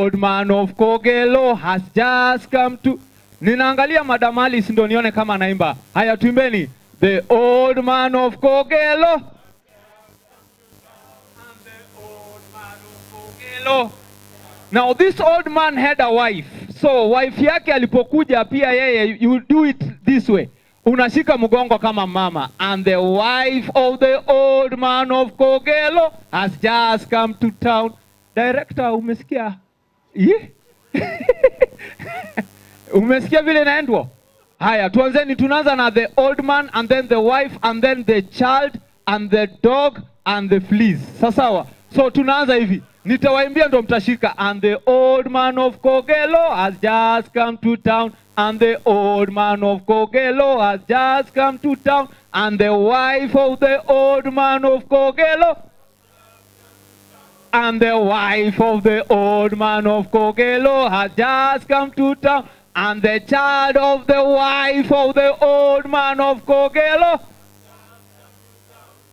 old man of Kogelo has just come to... Ninaangalia Madam Alice ndo nione kama anaimba. Haya tuimbeni. The old man of Kogelo. And the old man of Kogelo. Now this old man had a wife. So wife yake alipokuja pia yeye, you do it this way. Unashika mgongo kama mama. And the wife of the old man of Kogelo has just come to town. Director, umesikia? Umesikia vile naendwa? Haya, tuanzeni tunaanza na the old man and then the wife and then the child and the dog and the fleas. Sasawa. So tunaanza hivi. Nitawaimbia ndo mtashika. And the old man of Kogelo has just come to town. And the old man of Kogelo has just come to town. And the wife of the old man of Kogelo. And the wife of the old man of Kogelo has just come to town. And the child of the wife of the old man of Kogelo.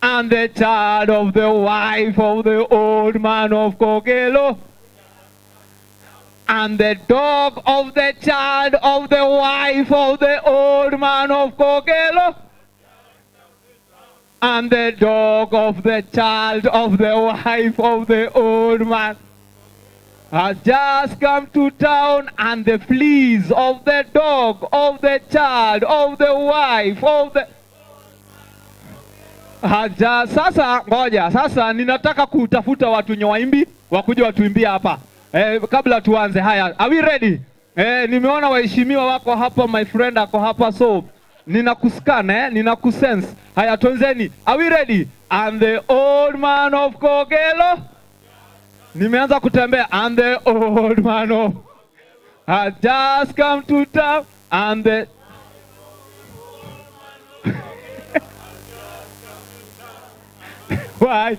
And the child of the wife of the old man of Kogelo. And the dog of the child of the wife of the old man of Kogelo. And the dog of the child of the wife of the old man has just come to town. And the fleas of the dog of the child of the wife of the... Sasa ngoja, sasa ninataka kutafuta watu nyewaimbi wakuja watuimbia hapa. Kabla tuanze haya. Are we ready? Nimeona waheshimiwa wako hapa, my friend ako hapa, so ninakuscan, ninakusense. Haya tuanzeni. Are we ready? And the old man of Kogelo. Nimeanza kutembea. And the old man of has just come to town. And the why?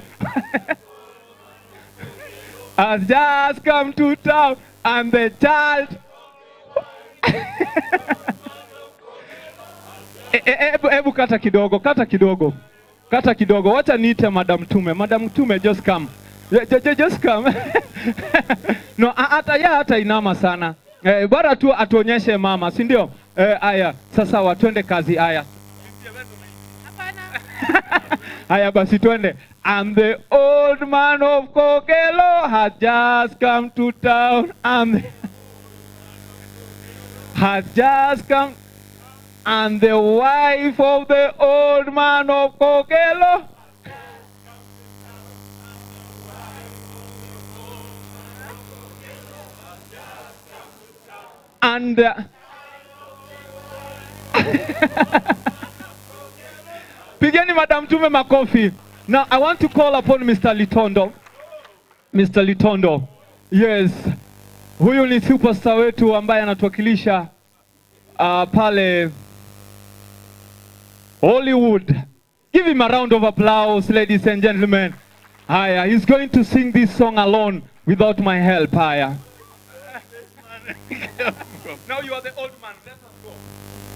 Has just come to town. And the child Ebu kata kidogo. Kata kidogo. Wacha niite Madam Tume. Madam Tume, just come. Just come. No, hata inama sana. Bora tu atuonyeshe mama, si ndio? Aya, sasa watwende kazi aya. Aya basi twende. And the old man of Kogelo has just come to town. And has just come. And the wife of the old man of Kogelo. And pigeni Madam Tume makofi. Now I want to call upon Mr. Litondo. Mr. Litondo. Yes. Huyu ni superstar wetu ambaye anatuwakilisha pale Hollywood. Give him a round of applause, ladies and gentlemen. Haya, he's going to sing this song alone without my help. Haya. Now you are the old man. Let us go.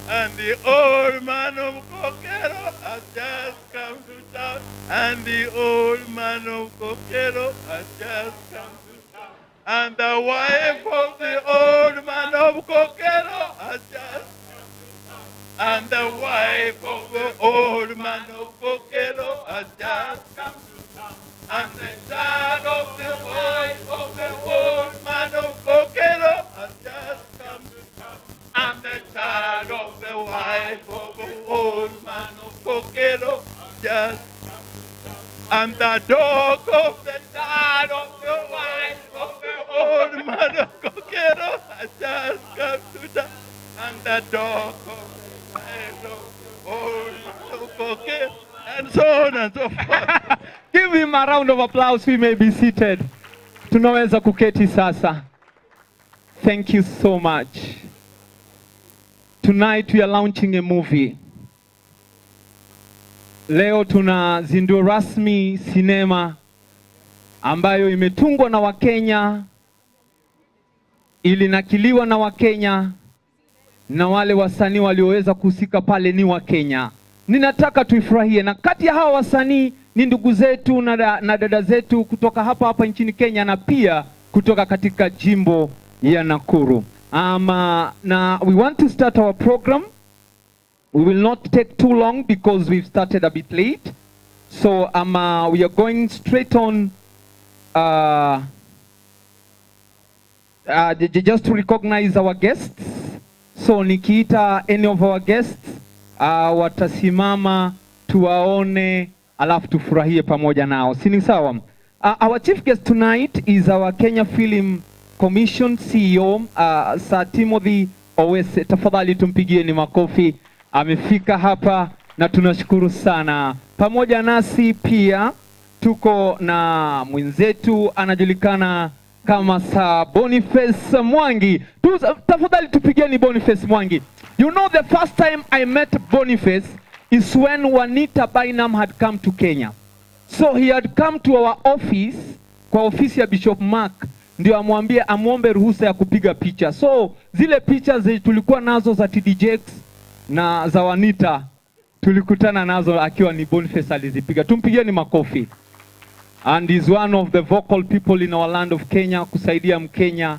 And the old man of Kogelo has just come to town. And the old man of Kogelo has just come to town. And the wife of the old man of Kogelo has just come to town. And the wife of the old man of Kogelo has just come to town. And the child of the wife of the old man of Kogelo has just come to town. And the child of the wife of the old man of Kogelo has just come to town. And the dog of the child of the wife of the old man of Kogelo has just come to town. And the dog of the wife of the old man of Kogelo, and so on and so forth. Give him a round of applause. We may be seated. Tunaweza kuketi sasa. Thank you so much. Tonight we are launching a movie. Leo tunazindua rasmi sinema ambayo imetungwa na Wakenya, ilinakiliwa na Wakenya, na wale wasanii walioweza kuhusika pale ni Wakenya. Ninataka tuifurahie, na kati ya hawa wasanii ni ndugu zetu na dada zetu kutoka hapa nchini Kenya, na pia kutoka katika jimbo ya Nakuru. Now we want to start our program. We will not take too long because we've started a bit late. So we are going straight on just to recognize our guests. So nikiita any of our guests watasimama tuwaone alafu tufurahie pamoja nao. Sini sawa? Our chief guest tonight is our Kenya Film Commission CEO, Sir Timothy Owese. Tafadhali tumpigieni makofi. Amefika hapa na tunashukuru sana. Pamoja nasi pia tuko na mwenzetu anajulikana kama Sir Boniface Mwangi. Tafadhali tupigieni Boniface Mwangi. You know, the first time I met Boniface is when Juanita Bynum had come to Kenya. So he had come to our office, kwa ofisi ya Bishop Mark, ndio amwombe ruhusa ya kupiga picha. So zile picha tulikuwa nazo za TDJX na za Juanita tulikutana nazo akiwa ni Boniface alizipiga. Tumpigieni makofi. And is one of the vocal people in our land of Kenya, kusaidia Mkenya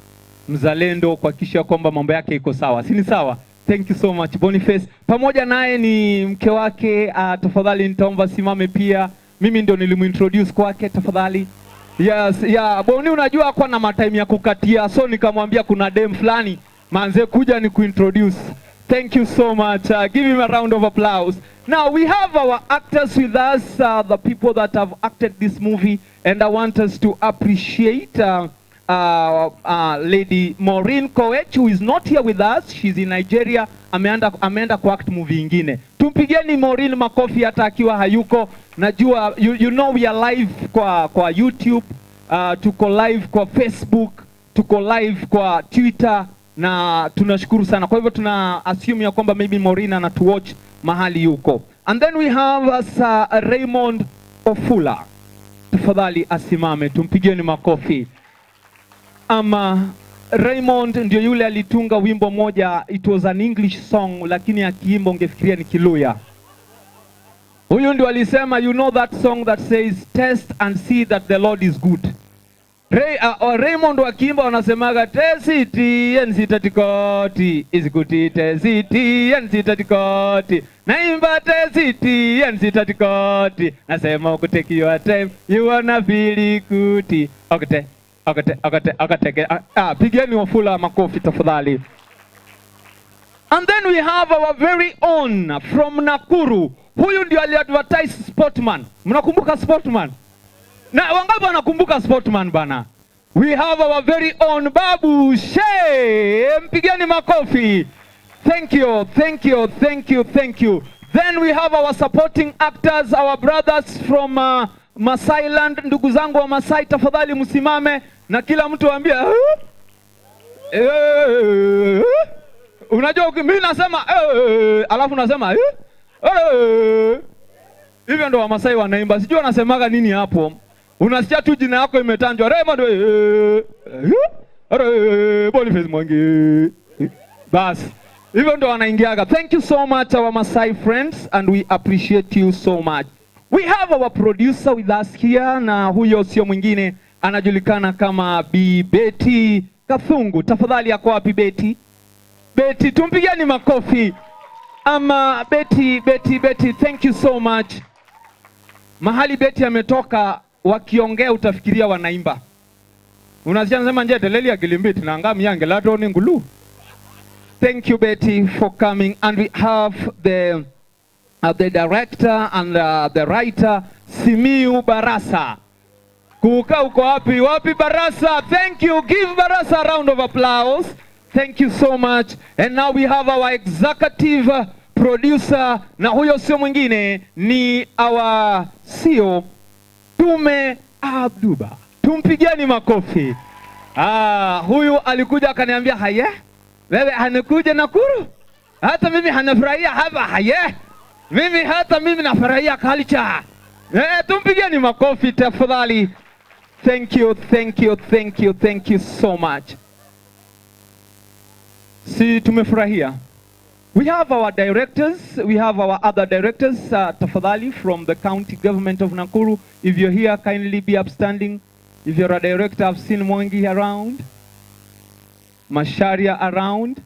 mzalendo kuhakikisha kwamba mambo yake iko sawa. Si ni sawa? Thank you so much Boniface. Pamoja naye ni mke wake, tafadhali nitaomba simame pia. Mimi ndio nilimuintroduce kwake, tafadhali. Yes, yeah, Boni unajua kwa na matime ya kukatia, so nikamwambia kuna dem fulani manze kuja ni kuintroduce. Thank you so much. Give him a round of applause. Now we have our actors with us, the people that have acted this movie, and I want us to appreciate Lady Maureen Koech, who is not here with us. She's in Nigeria. Ameenda kwa act movie ingine. Tumpigieni Maureen makofi hata akiwa hayuko. Najua you know we are live kwa YouTube, tuko live kwa Facebook, tuko live kwa Twitter na tunashukuru sana. Kwa hivyo tuna assume ya kwamba maybe Maureen anatuwatch mahali yuko. And then we have Sir Raymond Ofula. Tafadhali asimame, tumpigieni makofi. Raymond ndio yule alitunga wimbo moja, it was an English song, lakini akiimba ungefikiria ni Kiluya. Huyu ndio alisema, you know that song that says test and see that the Lord is good. Raymond wakiimba wanasemaga tesiti ensitatikoti isikuti tesiti ensitatikoti naimba tesiti ensitatikoti nasema ukuteki your time you wanna feel good. Okay. Pigeni Wafula makofi tafadhali. And then we have our very own from Nakuru. Huyu ndio aliadvertise Sportman. Mnakumbuka Sportman? Na wangapi wanakumbuka Sportman bana? We have our very own Babu She. Mpigeni makofi. Thank you. Then we have our supporting actors, our brothers from Masai Land. Ndugu zangu wa Masai tafadhali msimame na kila mtu aambie unajua mimi nasema alafu nasema hivyo ndo wa Masai wanaimba. Sijui wanasemaga nini hapo. Unasikia tu jina yako imetanjwa Raymond Boniface Mwangi. Bas. Hivyo ndo wanaingiaga. Thank you so much our Masai friends and we appreciate you so much. We have our producer with us here na huyo sio mwingine anajulikana kama Bi Betty Kathungu. Tafadhali yako wapi Betty? Betty tumpigieni makofi. Betty, thank you so much. Mahali Betty ametoka wakiongea utafikiria wanaimba. Unasikia nasema nje deleli agilimbiti na ngam yange lato ni ngulu. Thank you Betty for coming and we have the director and the writer Simiu Barasa. Kuka uko wapi Barasa? Thank you. Give Barasa a round of applause. Thank you so much. And now we have our executive producer na huyo sio mwingine ni our CEO Tume Abduba. Tumpigieni makofi. Huyu alikuja akaniambia haye wewe anakuja Nakuru hata mimi hanafurahia hapa haye mimi nafurahia culture. Tumpigieni makofi tafadhali. Thank you so much. Si tumefurahia. We have our directors, we have our other directors, tafadhali from the county government of Nakuru. If you're here, kindly be upstanding. If you're a director, I've seen Mwangi around. Masharia around.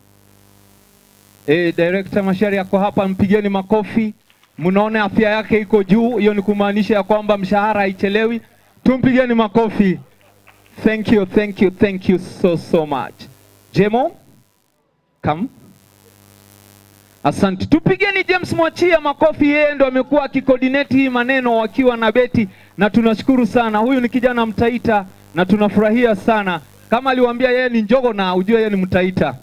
Director Masharia ako hapa, mpigeni makofi. Mnaona afya yake iko juu, hiyo ni kumaanisha ya kwamba mshahara haichelewi. Tumpigeni makofi. Thank you, thank you, thank you so much. Jemo, come. Asante. Tupigeni James Mwachia makofi, yeye ndo amekuwa akicoordinate hii maneno wakiwa na Beti, na tunashukuru sana. Huyu ni kijana Mtaita na tunafurahia sana. Kama aliwaambia yeye ni Njogo na ujue yeye ni Mtaita.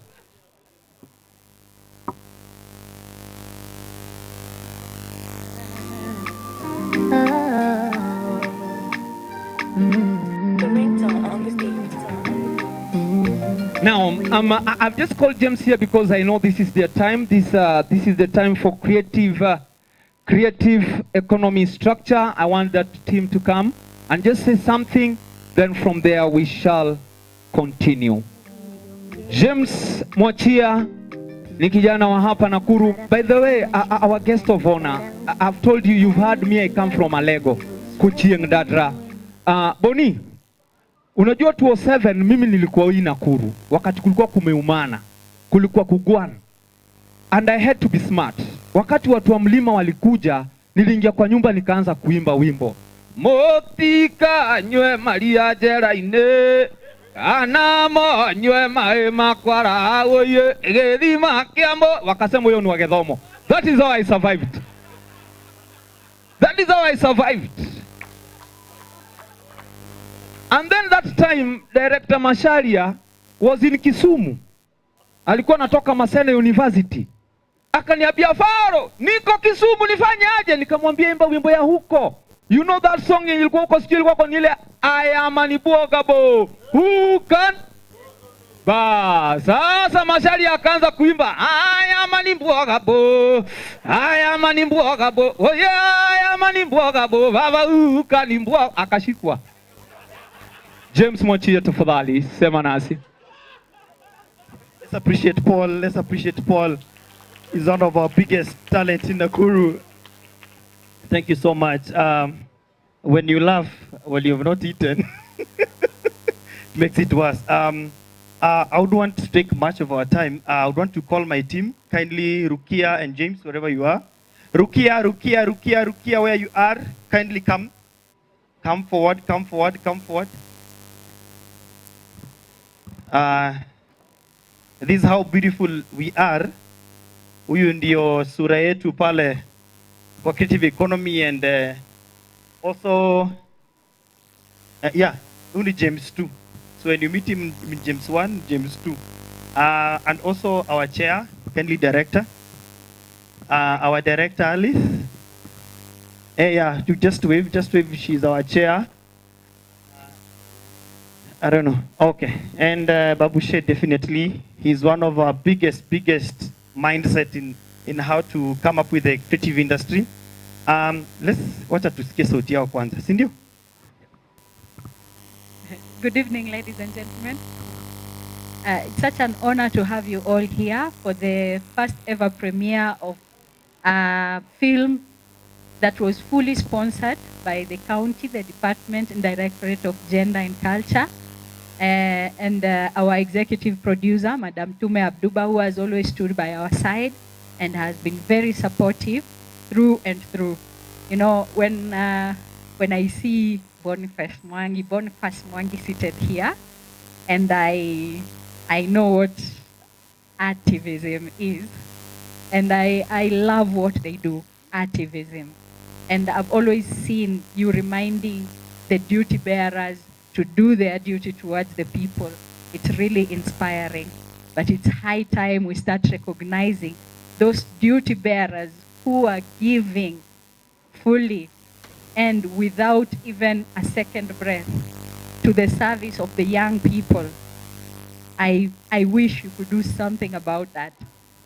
Now, I've just called James here because I know this is their time. This is the time for creative economy structure. I want that team to come and just say something. Then from there we shall continue. James Mwachia ni kijana wa hapa Nakuru. By the way, our guest of honor, I've told you, you've heard me, I come from Alego, Kuchieng Dadra. Boni, unajua 2007 mimi nilikuwa hii Nakuru, wakati kulikuwa kumeumana, kulikuwa kugwana. And I had to be smart. Wakati watu wa mlima walikuja, niliingia kwa nyumba nikaanza kuimba wimbo. Motika nywe Maria jera ine, ana mo nywe maema kwara oye, egedima kiambo, wakasema hiyo ni wagedhomo. That is how I survived. That is how I survived. And then that time, Director Masharia was in Kisumu. Alikuwa natoka Maseno University. Akaniambia, Faro, niko Kisumu, nifanye aje? Nikamwambia imba wimbo ya huko. You know that song ilikuwa huko, siku ilikuwa kwa nile, I am Anibogabo. Who can? Sasa Masharia akaanza kuimba, I am Anibogabo. I am Anibogabo. Oh yeah, I am Anibogabo. Baba who can imbwa? Akashikwa. James Mwachia tafadhali, sema nasi. Let's appreciate Paul. Let's appreciate Paul. He's one of our biggest talents in Nakuru. Thank you so much. When you laugh, when you have not eaten, it makes it worse. I would want to take much of our time. I would want to call my team. Kindly, Rukia and James, wherever you are. Rukia, where you are, kindly come. Come forward, come forward, come forward. This is how beautiful we are. Huyu ndio sura yetu pale kwa creative economy, and also yeah, only James 2. So when you meet him, James 1, James 2. And also our chair, kindly director. Our director Alice. Yeah, you just wave, she's our chair. I don't know. Okay. And Babushe, definitely, he's one of our biggest mindset in how to come up with a creative industry. Let's watch out to tusikie sauti yao kwanza, si ndio? Good evening, ladies and gentlemen. It's such an honor to have you all here for the first ever premiere of a film that was fully sponsored by the county, the Department and Directorate of Gender and Culture, and our executive producer, Madam Tume Abduba, who has always stood by our side and has been very supportive through and through. You know, when I see Boniface Mwangi seated here, and I know what activism is, and I love what they do, activism. And I've always seen you reminding the duty bearers to do their duty towards the people. It's really inspiring. But it's high time we start recognizing those duty bearers who are giving fully and without even a second breath to the service of the young people. I wish you could do something about that.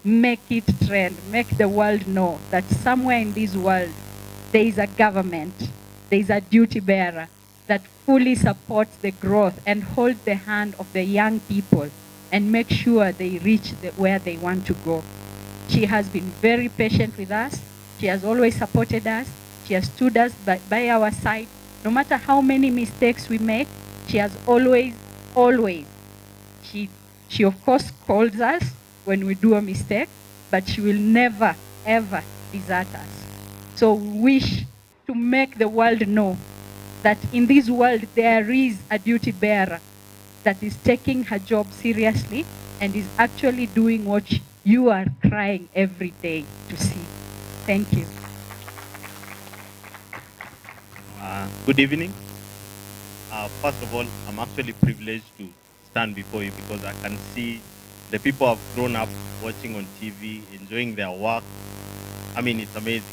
Make it trend, make the world know that somewhere in this world, there is a government, there is a duty bearer that fully supports the growth and holds the hand of the young people and make sure they reach where they want to go. She has been very patient with us. She has always supported us. She has stood us by our side. No matter how many mistakes we make, She has always, she of course calls us when we do a mistake, but she will never, ever desert us. So we wish to make the world know that in this world there is a duty bearer that is taking her job seriously and is actually doing what you are crying every day to see. Thank you. Good evening. First of all, I'm actually privileged to stand before you because I can see the people have grown up watching on TV, enjoying their work. I mean, it's amazing.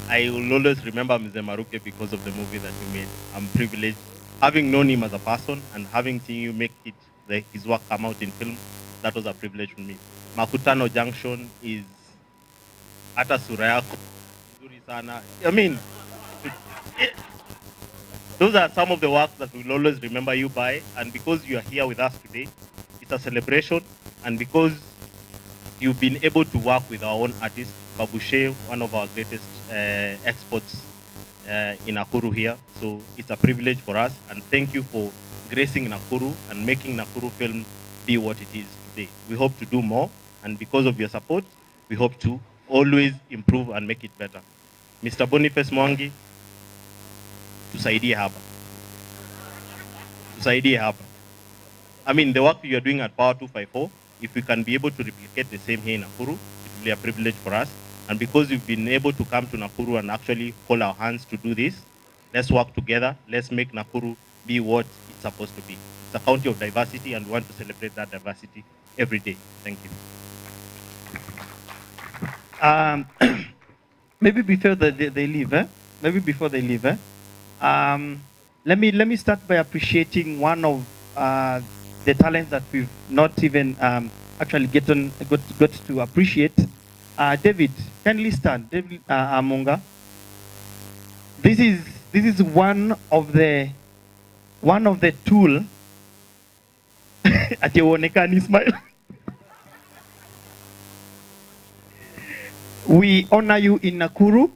I will always remember Mzee Maruke because of the movie that you made. I'm privileged. Having known him as a person and having seen you make it, his work come out in film, that was a privilege for me. Makutano Junction is hata sura yako nzuri sana. I mean, those are some of the works that we'll always remember you by. And because you are here with us today, it's a celebration. And because you've been able to work with our own artist, Babushe, one of our greatest exports in Nakuru here. So it's a privilege for us. And thank you for gracing Nakuru and making Nakuru film be what it is today. We hope to do more. And because of your support, we hope to always improve and make it better. Mr. Boniface Mwangi, tusaidie hapa. Tusaidie hapa. I mean, the work you are doing at Power 254, if we can be able to replicate the same here in Nakuru, it will be a privilege for us. And because you've been able to come to Nakuru and actually hold our hands to do this, let's work together. Let's make Nakuru be what it's supposed to be. It's a county of diversity, and we want to celebrate that diversity every day. Thank you. Maybe before they leave, maybe before they leave, let me start by appreciating one of the talents that we've not even actually got to appreciate. David, kindly stand. David Amunga. This is one of the tool. Atiwonekani smile. We honor you in Nakuru.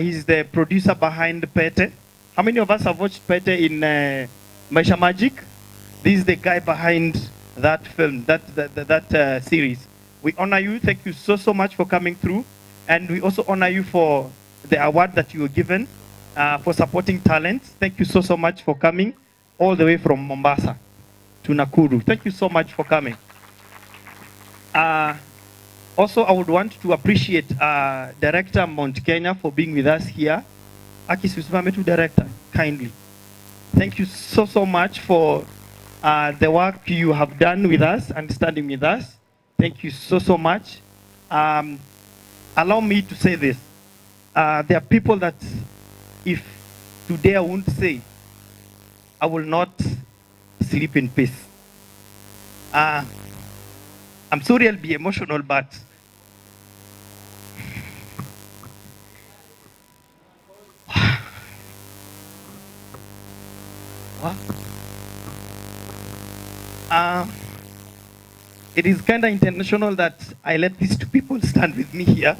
He's the producer behind Pete. How many of us have watched Pete in Maisha Magic? This is the guy behind that film, that series. We honor you. Thank you so much for coming through. And we also honor you for the award that you were given for supporting talents. Thank you so much for coming all the way from Mombasa to Nakuru. Thank you so much for coming. Also, I would want to appreciate Director Mount Kenya for being with us here. Aki Susimame to Director, kindly. Thank you so much for the work you have done with us and standing with us. Thank you so much. Allow me to say this. There are people that if today I won't say, I will not sleep in peace. I'm sorry I'll be emotional, but it is kind of intentional that I let these two people stand with me here.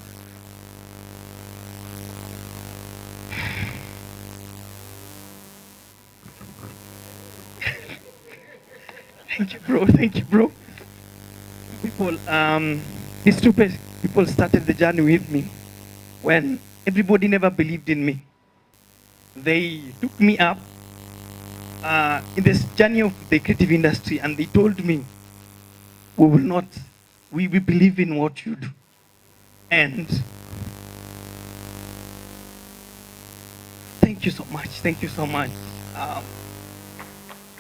Thank you, bro. Thank you, bro. People, these two people started the journey with me when everybody never believed in me. They took me up in this journey of the creative industry, and they told me, we believe in what you do. And thank you so much. Thank you so much.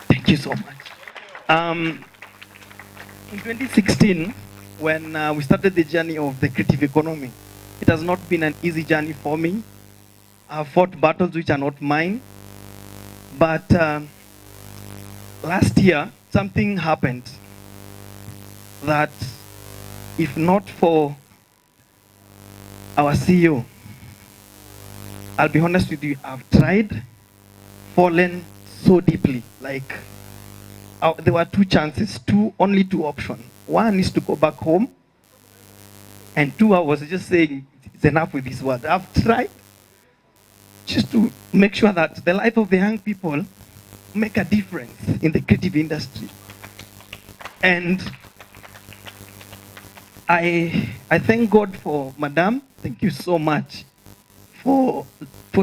Thank you so much. In 2016, when we started the journey of the creative economy, it has not been an easy journey for me. I've fought battles which are not mine. But last year, something happened that if not for our CEO, I'll be honest with you, I've tried, fallen so deeply. Like, there were two chances, only two options. One is to go back home, and two, I was just saying, it's enough with this word. I've tried just to make sure that the life of the young people make a difference in the creative industry. And I thank God for Madam. Thank you so much for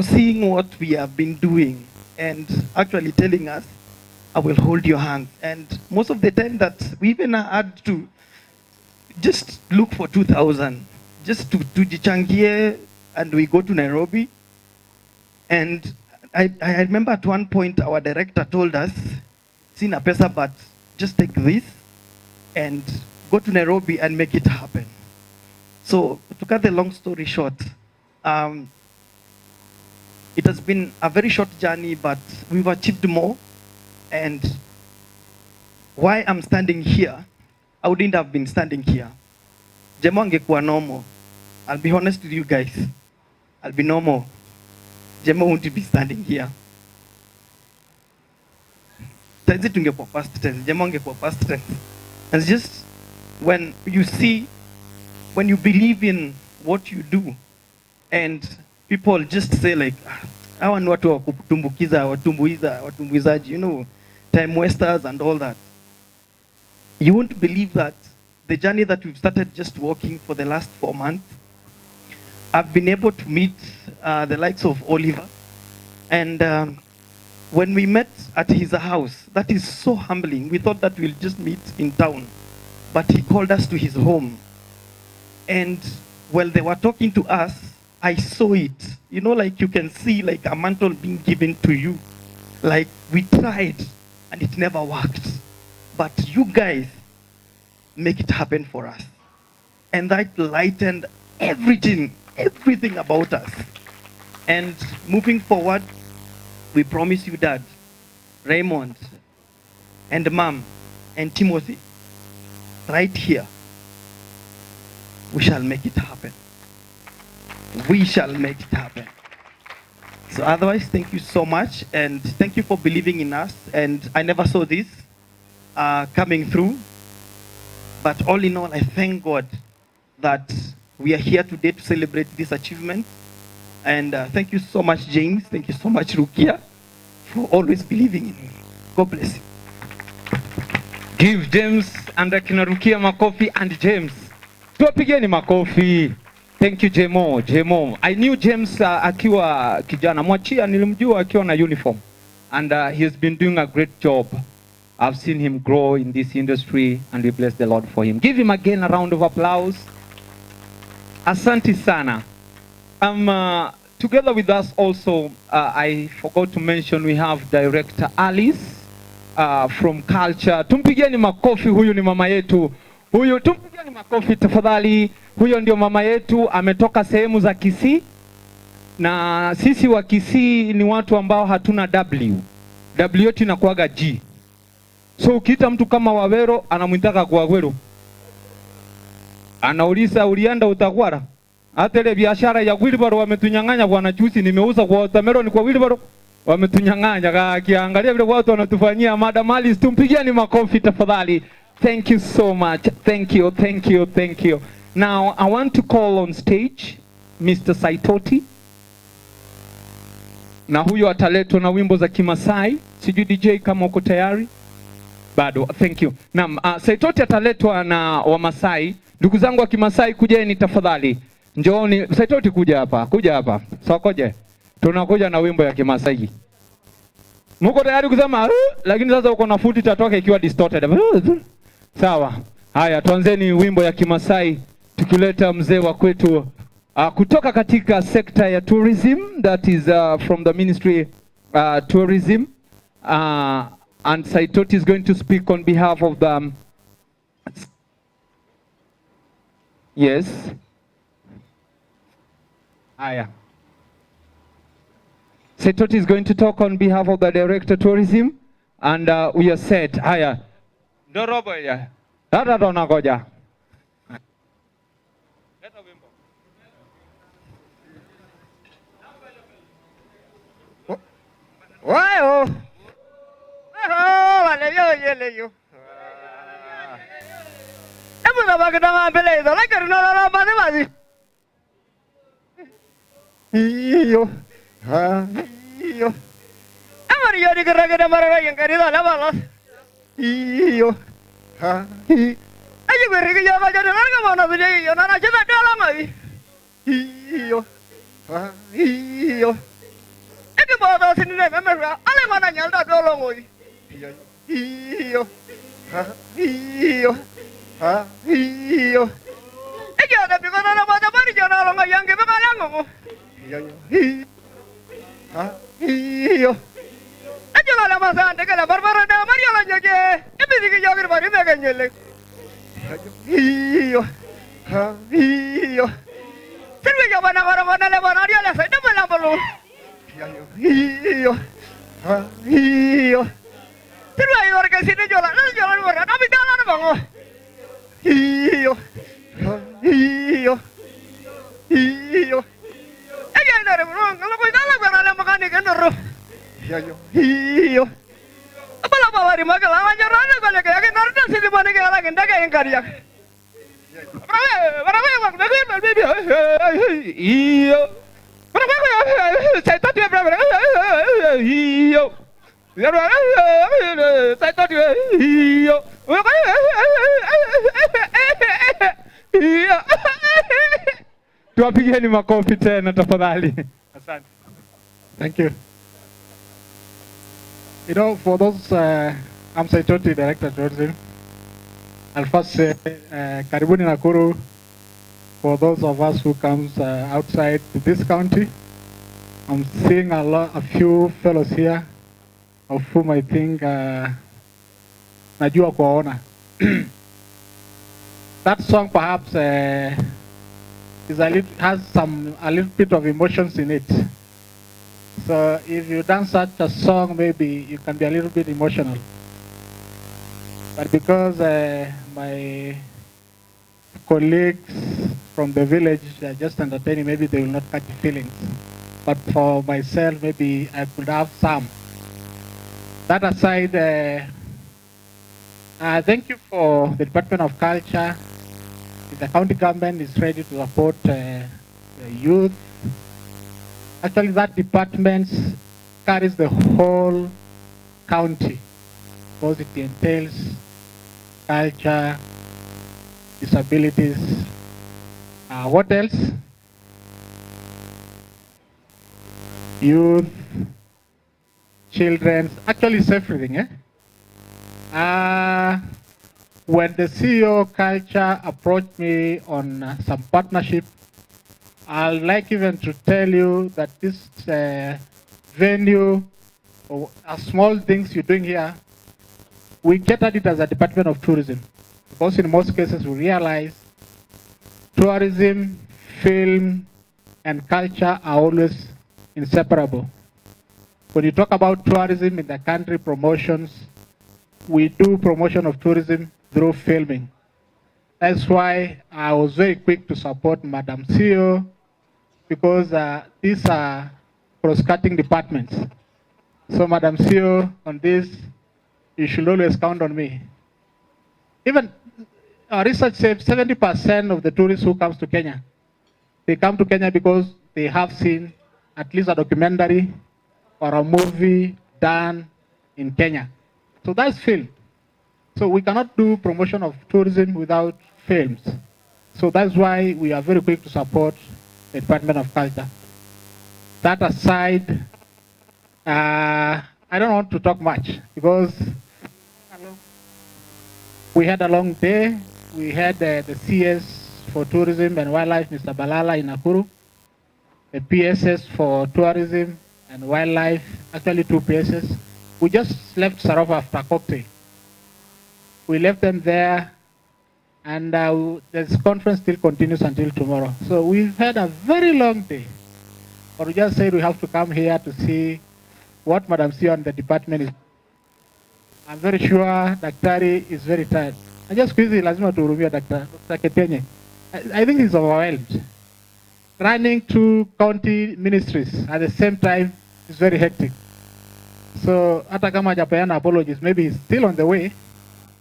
seeing what we have been doing and actually telling us, I will hold your hand. And most of the time that we even had to just look for 2,000 just to jichangie, and we go to Nairobi. And I remember at one point our director told us, sina pesa, but just take this and go to Nairobi and make it happen. So to cut the long story short, it has been a very short journey, but we've achieved more. And why I'm standing here, I wouldn't have been standing here. Jemo angekuwa normal. I'll be honest with you guys. I'll be normal. Jemo wouldn't be standing here. Tenzi tungekuwa past tense. Jemo angekuwa past tense. And it's just when you see, when you believe in what you do, and people just say like, hawa ni watu wa kutumbukiza, watumbuizaji, you know, time wasters and all that. You won't believe that the journey that we've started just walking for the last 4 months, I've been able to meet the likes of Oliver. And when we met at his house, that is so humbling. We thought that we'll just meet in town, but he called us to his home. And while they were talking to us, I saw it. You know, like you can see like a mantle being given to you. Like we tried and it never worked. But you guys make it happen for us. And that lightened everything about us. And moving forward, we promise you, Dad, Raymond, and Mom, and Timothy, right here, we shall make it happen. We shall make it happen. So otherwise, thank you so much, and thank you for believing in us. And I never saw this coming through. But all in all, I thank God that we are here today to celebrate this achievement. And thank you so much, James. Thank you so much, Rukia, for always believing in me. God bless you. Give James and akina Rukia makofi and James. Tuwapigeni makofi. Thank you, Jemo. I knew James akiwa kijana. Mwachia nilimjua akiwa na uniform. And he has been doing a great job. I've seen him grow in this industry, and we bless the Lord for him. Give him again a round of applause. Asante sana. Together with us also, I forgot to mention, we have Director Alice from Culture. Tumpigeni makofi, huyu ni mama yetu. Huyu tumpigeni makofi tafadhali. Huyo ndio mama yetu, ametoka sehemu za Kisii. Na sisi wa Kisii ni watu ambao hatuna W. W yetu inakuwaga G. So ukiita mtu kama Wawero, anamwitaka kwa Wawero. Anauliza ulienda utakwara. Hata ile biashara ya wheelbarrow wametunyang'anya bwana, juzi nimeuza kwa watermelon kwa wheelbarrow, wametunyang'anya. Akiangalia vile watu wanatufanyia. Madam Alice, tumpigieni makofi tafadhali. Thank you so much. Thank you. Now I want to call on stage Mr. Saitoti. Na huyo ataletwa na wimbo za Kimasai. Sijui DJ kama uko tayari. Bado, thank you. Naam, Saitoti ataletwa na Wamasai. Ndugu zangu wa Kimasai, kujeni tafadhali. Njooni, Saitoti kuja hapa. Sokoje. Tunakuja na wimbo ya Kimasai. Muko tayari kusema? Lakini sasa uko na futi tatoka ikiwa distorted. Sawa. Haya, tuanzeni wimbo ya Kimasai tukileta mzee wa kwetu kutoka katika sekta ya tourism, that is from the ministry tourism, and Saitoti is going to speak on behalf of the yes. Haya. Saitoti is going to talk on behalf of the director tourism, and we are set. Haya. Ndorobo ya. Dada dona goja. Wow! Vale, yo. Emu na bagda ngambele ido, la karino la bade. Iyo. Emu mari yari kira mara yang kari da la balas. Iyo. Ha. Ayo beri ke jaga jadi larga mana tu jadi yo nana cuma dolang ai. Iyo. Ha. Iyo. Eke bawa sini nih memang ale mana nyalda dolang oi. Iyo. Ha. Iyo. Ha. Iyo. Eke ada pikir nana baca mari jangan orang yang ke bekalang ngomong. Iyo. Ha. Iyo. Ayo lah masa anda kalau barbara dah mari orang joge. Ini sih joge bari mereka nyelek. Iyo. Ha. Iyo. Sini jawa nak orang le mana dia lah saya mana perlu. Iyo. Ha. Iyo. Sini ayo orang kesini jalan orang kami jalan bang. Iyo. Ha. Iyo. Iyo. Ayo dari mana kalau kau jalan orang makan ikan terus. Iyo. Apa lah bawa di makan lawan jalan kalau kayak kita nanti sini mana kita lagi ndak yang karya. Berapa bang? Baby. Iyo. Berapa? Saya tadi berapa? Iyo. Saya tadi iyo. Iyo. Tuwapigeni makofi tena tafadhali. Asante. Thank you. You know, for those, I'm Saitoti, Director of Tourism. I'll first say, Karibuni Nakuru, for those of us who comes outside to this county. I'm seeing a few fellows here, of whom I think, najua kuwaona. That song perhaps has a little bit of emotions in it. So if you dance such a song, maybe you can be a little bit emotional. But because my colleagues from the village are just entertaining, maybe they will not catch the feelings. But for myself, maybe I could have some. That aside, thank you for the Department of Culture. The county government is ready to support the youth. Actually, that department carries the whole county because it entails culture, disabilities. What else? Youth, children. Actually, it's everything. When the CEO Culture approached me on some partnership, I'd like even to tell you that this venue, or small things you're doing here, we catered it as a Department of Tourism. Because in most cases we realize tourism, film, and culture are always inseparable. When you talk about tourism in the country, promotions, we do promotion of tourism through filming. That's why I was very quick to support Madam CEO, because these are cross-cutting departments. So Madam CEO, on this, you should always count on me. Even our research says 70% of the tourists who comes to Kenya, they come to Kenya because they have seen at least a documentary or a movie done in Kenya. So that's film. So we cannot do promotion of tourism without films. So that's why we are very quick to support the Department of Culture. That aside, I don't want to talk much because we had a long day. We had the CS for Tourism and Wildlife, Mr. Balala in Nakuru, the PSS for Tourism and Wildlife, actually 2 PSS. We just left Sarova after cocktail. We left them there, and this conference still continues until tomorrow. So we've had a very long day. Or we just said we have to come here to see what Madam CEO and the department is. I'm very sure Daktari is very tired. I just quickly lazima tuhurumia Dr. Ketenye. I think he's overwhelmed. Running 2 county ministries at the same time is very hectic. So hata kama hajapeana apologies, maybe he's still on the way,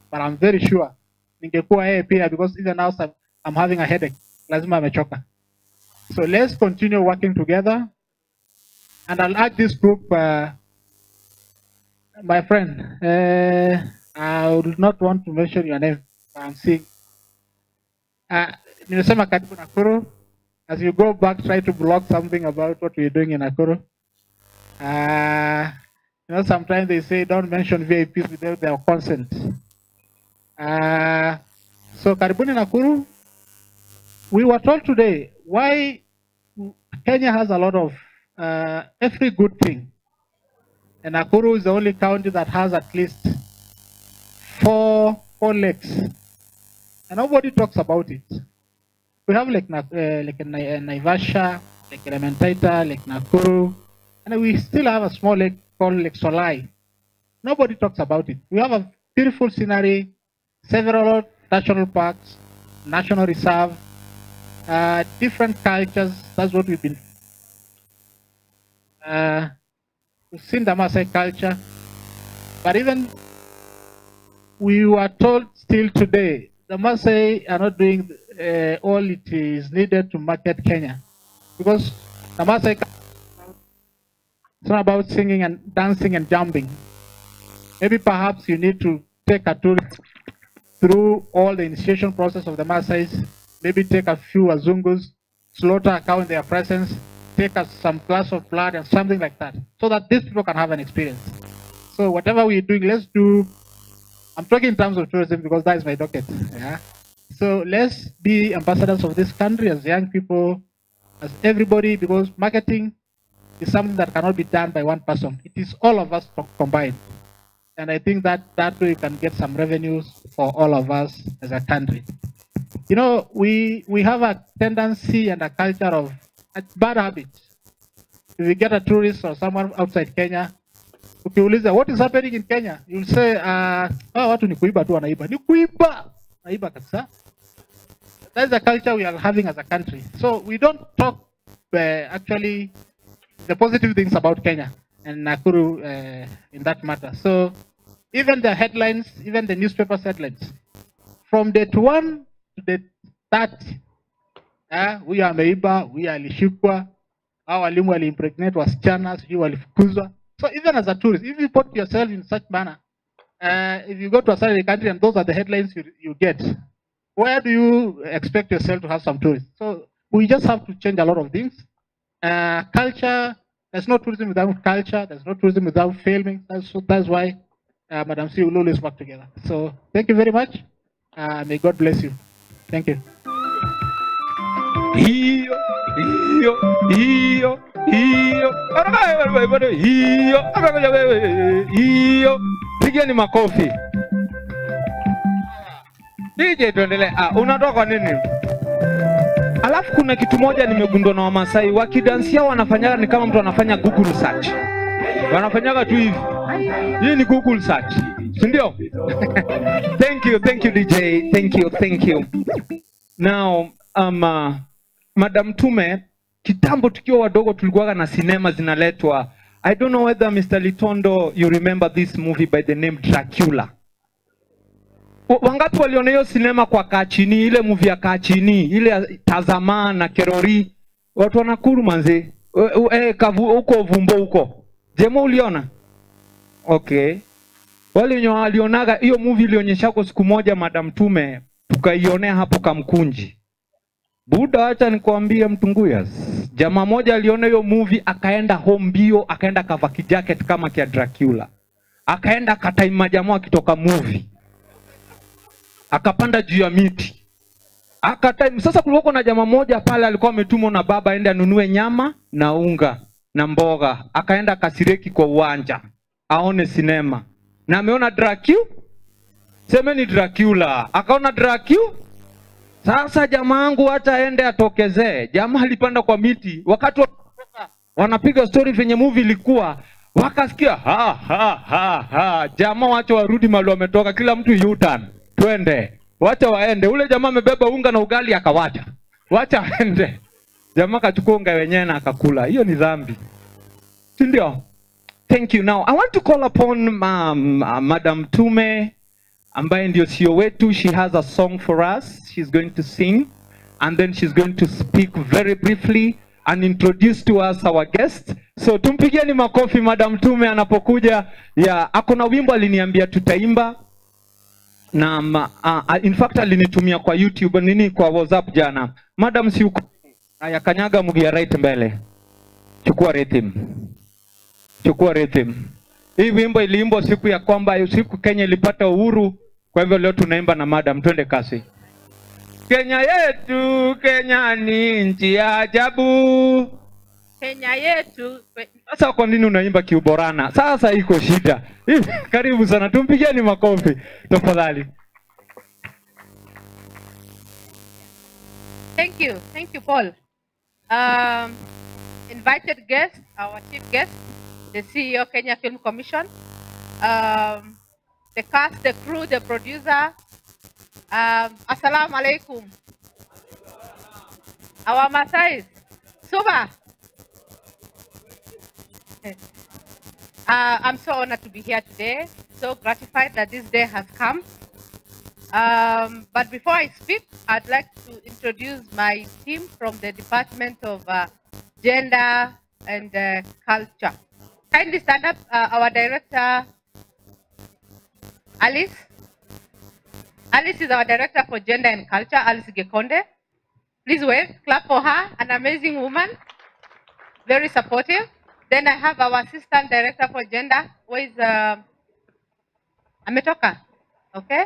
but I'm very sure ningekuwa yeye pia, because even now I'm having a headache. Lazima amechoka. So let's continue working together, and I'll urge this group my friend, I would not want to mention your name. I'm seeing. Nimesema karibu Nakuru. As you go back, try to blog something about what we're doing in Nakuru. Sometimes they say don't mention VIPs without their consent. So karibuni Nakuru. We were told today why Kenya has a lot of every good thing. And Nakuru is the only county that has at least four lakes. And nobody talks about it. We have like Naivasha, Lake Elementaita, Lake Nakuru, and we still have a small lake called Lake Solai. Nobody talks about it. We have a beautiful scenery, several national parks, national reserve, different cultures. That's what we've been. We've seen the Maasai culture, but even we were told still today, the Maasai are not doing all it is needed to market Kenya, because the Maasai it's not about singing and dancing and jumping. Maybe perhaps you need to take a tourist through all the initiation process of the Maasais. Maybe take a few Azungus, slaughter a cow in their presence, take some glass of blood and something like that, so that these people can have an experience. So whatever we're doing, let's do. I'm talking in terms of tourism because that is my docket. Yeah. So let's be ambassadors of this country as young people, as everybody, because marketing is something that cannot be done by one person. It is all of us combined. And I think that way we can get some revenues for all of us as a country. You know, we have a tendency and a culture of bad habits. If you get a tourist or someone outside Kenya, ukiuliza what is happening in Kenya, you'll say, watu ni kuiba tu wanaiba. Ni kuiba! Naiba kabisa. That's the culture we are having as a country. So we don't talk actually the positive things about Kenya and Nakuru in that matter. So even the headlines, even the newspapers headlines, from date 1 to date 30, we are meiba, we are lishikwa, our walimu wali-impregnate wasichana, sijui walifukuzwa. So even as a tourist, if you put yourself in such manner, if you go to a certain country and those are the headlines you get, where do you expect yourself to have some tourists? So we just have to change a lot of things. Culture, there's no tourism without culture. There's no tourism without filming. That's why Madam C will always work together. So thank you very much. May God bless you. Thank you. Pigeni makofi. DJ tuendelee. Unatoka nini? Alafu kuna kitu moja nimegundua na Wamasai, wakidansia wanafanyaga ni kama mtu anafanya Google search. Wanafanyaga tu hivi. Hii ni Google search. Si ndio? Thank you DJ. Thank you. Now, Madam Tume, kitambo tukiwa wadogo tulikuwa na sinema zinaletwa. I don't know whether Mr. Litondo you remember this movie by the name Dracula. Wangapi waliona hiyo sinema kwa Kachini, ile movie ya Kachini, ile Tazama na Kerori? Watu wa Nakuru manze. Huko Vumbo huko. Jemo uliona? Okay. Wale wenye walionaga hiyo movie ilionyeshako siku moja Madam Tume, tukaionea hapo Kamkunji. Buda, acha nikwambie Mtunguyas. Jamaa moja aliona hiyo movie akaenda home bio, akaenda kava kijacket kama kia Dracula. Akaenda kataima jamaa akitoka movie. Akapanda juu ya miti. Akataima. Sasa kulikuwa na jamaa moja pale alikuwa ametumwa na baba aende anunue nyama na unga na mboga. Akaenda Kasireki kwa uwanja aone sinema. Na ameona Dracula. Semeni Dracula. Akaona Dracula. Sasa jamaa wangu hata aende atokezee. Jamaa alipanda kwa miti. Wakati wanapiga story venye movie ilikuwa, wakasikia jamaa wacha warudi mahali wametoka, kila mtu U-turn. Twende. Wacha waende. Ule jamaa amebeba unga na ugali akawacha. Wacha aende. Jamaa kachukua unga wenyewe na akakula. Hiyo ni dhambi. Si ndio? Thank you. Now I want to call upon Madam Tume ambaye ndio CEO wetu. She has a song for us. She's going to sing and then she's going to speak very briefly. and introduce to us our guest. So tumpigieni makofi Madam Tume anapokuja. Ako na wimbo aliniambia tutaimba. Na in fact alinitumia kwa YouTube kwa WhatsApp jana. Madam si uko ayakanyaga mugia right mbele. Chukua rhythm. Chukua rhythm. Hii wimbo iliimbwa siku ya kwamba siku Kenya ilipata uhuru. Kwa hivyo leo tunaimba na Madam, twende kasi. Kenya yetu, Kenya ni nchi ya ajabu. Kenya yetu. Sasa kwa nini unaimba kiuborana? Sasa iko shida. Karibu sana, tumpigieni makofi tafadhali. Thank you, Paul. Invited guest, our chief guest, the CEO Kenya Film Commission, the cast, the crew, the producer. Assalamu alaikum. Our Masais. Suba. I'm so honored to be here today. So gratified that this day has come. But before I speak, I'd like to introduce my team from the Department of Gender and Culture. Kindly stand up, our director, Alice. Alice is our director for Gender and Culture, Alice Gekonde. Please wave, clap for her, an amazing woman, very supportive. Then I have our assistant director for gender, who is Ametoka, okay?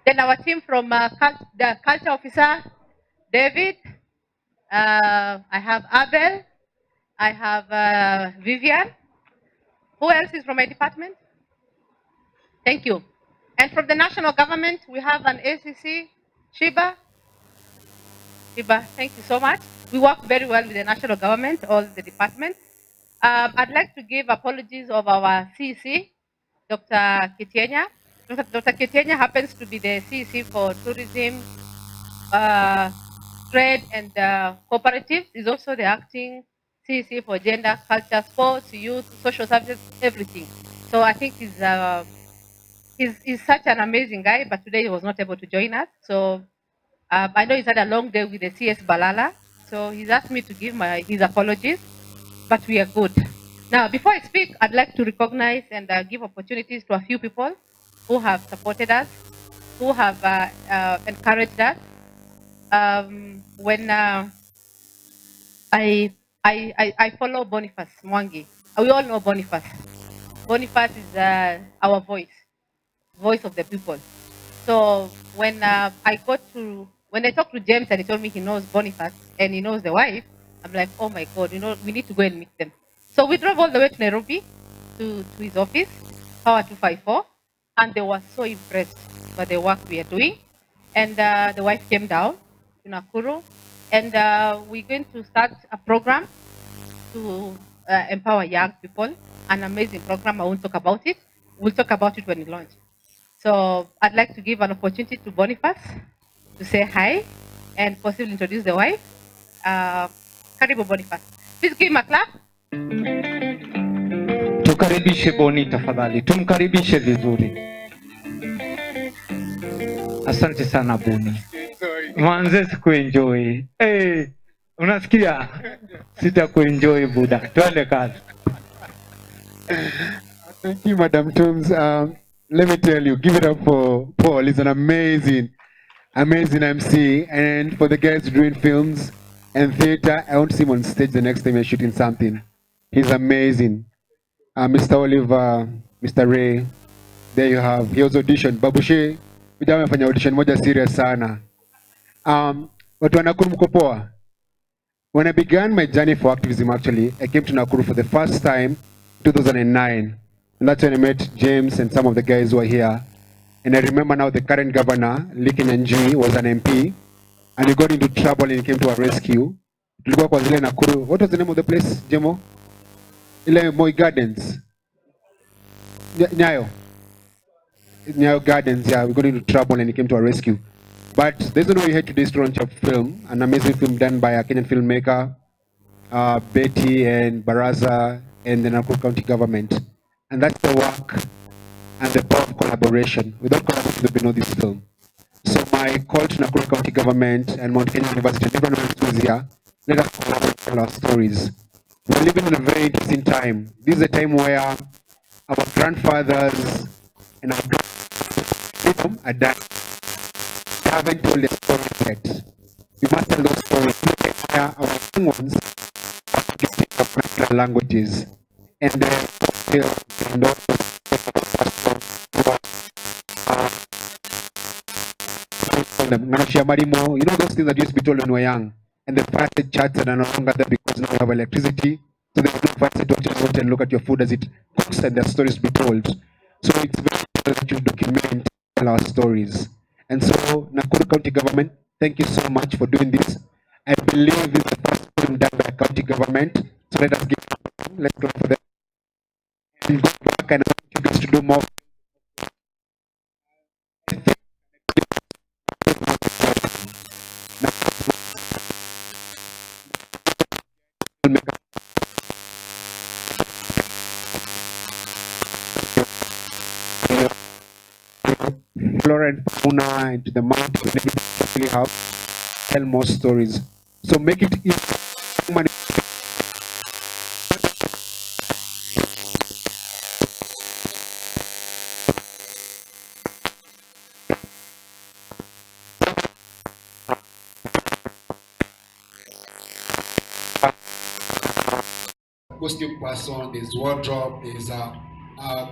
Then our team from the culture officer, David. I have Abel. I have Vivian. Who else is from my department? Thank you. And from the national government, we have an ACC, Shiba. Shiba, thank you so much. We work very well with the national government, all the departments. I'd like to give apologies of our CEC, Dr. Kitienya. Dr. Kitienya happens to be the CEC for tourism, trade and cooperatives. He's also the acting CEC for gender, culture, sports, youth, social services, everything. So I think he's such an amazing guy, but today he was not able to join us. So I know he's had a long day with the CS Balala. So he's asked me to give his apologies, but we are good. Now, before I speak, I'd like to recognize and give opportunities to a few people who have supported us, who have encouraged us. When I follow Boniface Mwangi, we all know Boniface. Boniface is our voice of the people. So when I talked to James and he told me he knows Boniface and he knows the wife, I'm like, oh my God, we need to go and meet them. So we drove all the way to Nairobi to his office, Power 254, and they were so impressed by the work we are doing. And the wife came down to Nakuru, and we're going to start a program to empower young people, an amazing program. I won't talk about it. We'll talk about it when we launch. So I'd like to give an opportunity to Boniface to say hi and possibly introduce the wife. Karibu Boniface. Please give him a clap. Tukaribishe Boni tafadhali. Tumkaribishe vizuri. Asante sana Boni. Mwanze sikuenjoy. Unasikia? Sita kuenjoy buda. Twende kazi. Thank you, Madam Tooms. Let me tell you, give it up for Paul. He's an amazing MC. And for the guys doing films and theater, I want to see him on stage the next time you're shooting something. He's amazing. Mr. Oliver, Mr. Ray, there you have. He was auditioned. Babushe, vijana wamefanya audition moja serious sana. Watu wa Nakuru mko poa? When I began my journey for activism, actually, I came to Nakuru for the first time in 2009. And that's when I met James and some of the guys who are here. And I remember now the current governor, Liki Nyanjui, was an MP. And he got into trouble and he came to our rescue. Tulikuwa kwa zile Nakuru. What was the name of the place, Jemo? Ile Moi Gardens. Nyayo Gardens, yeah. We got into trouble and he came to our rescue. But there's no way we had to to launch a film, an amazing film done by a Kenyan filmmaker, Betty and Baraza and the Nakuru County government. And that's the work and the power of collaboration. Without collaboration, there would be no this film. So my call to Nakuru County government and Mount Kenya University and everyone who is here let us tell our stories. We're living in a very interesting time. This is a time where our grandfathers and our grandparents are dying. They haven't told their stories yet. We must tell those stories. Where our young ones are getting our languages and then and also you know those things that used to be told when we were young, and the fasted chats are no longer there because now we have electricity, so there's no fasted to just watch and look at your food as it cooks and their stories to be told. So it's very important that you document tell our stories. And so Nakuru County Government, thank you so much for doing this. I believe this is the first film done by county government, so let us let's clap for them and go back, and I want you guys to do more. Flora and fauna into the mountain really help tell more stories. So make it easy. Costume person, there's wardrobe, there's a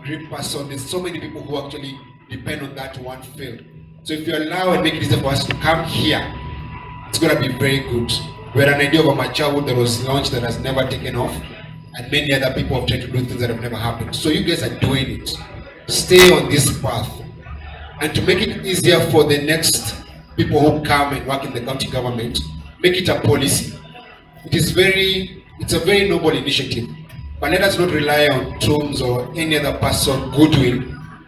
grip person, there's so many people who actually depend on that one field. So if you allow and make it easy for us to come here, it's going to be very good. We had an idea of a Machawu that was launched that has never taken off, and many other people have tried to do things that have never happened. So you guys are doing it. Stay on this path. And to make it easier for the next people who come and work in the county government, make it a policy. It's a very noble initiative, but let us not rely on Trum's or any other person goodwill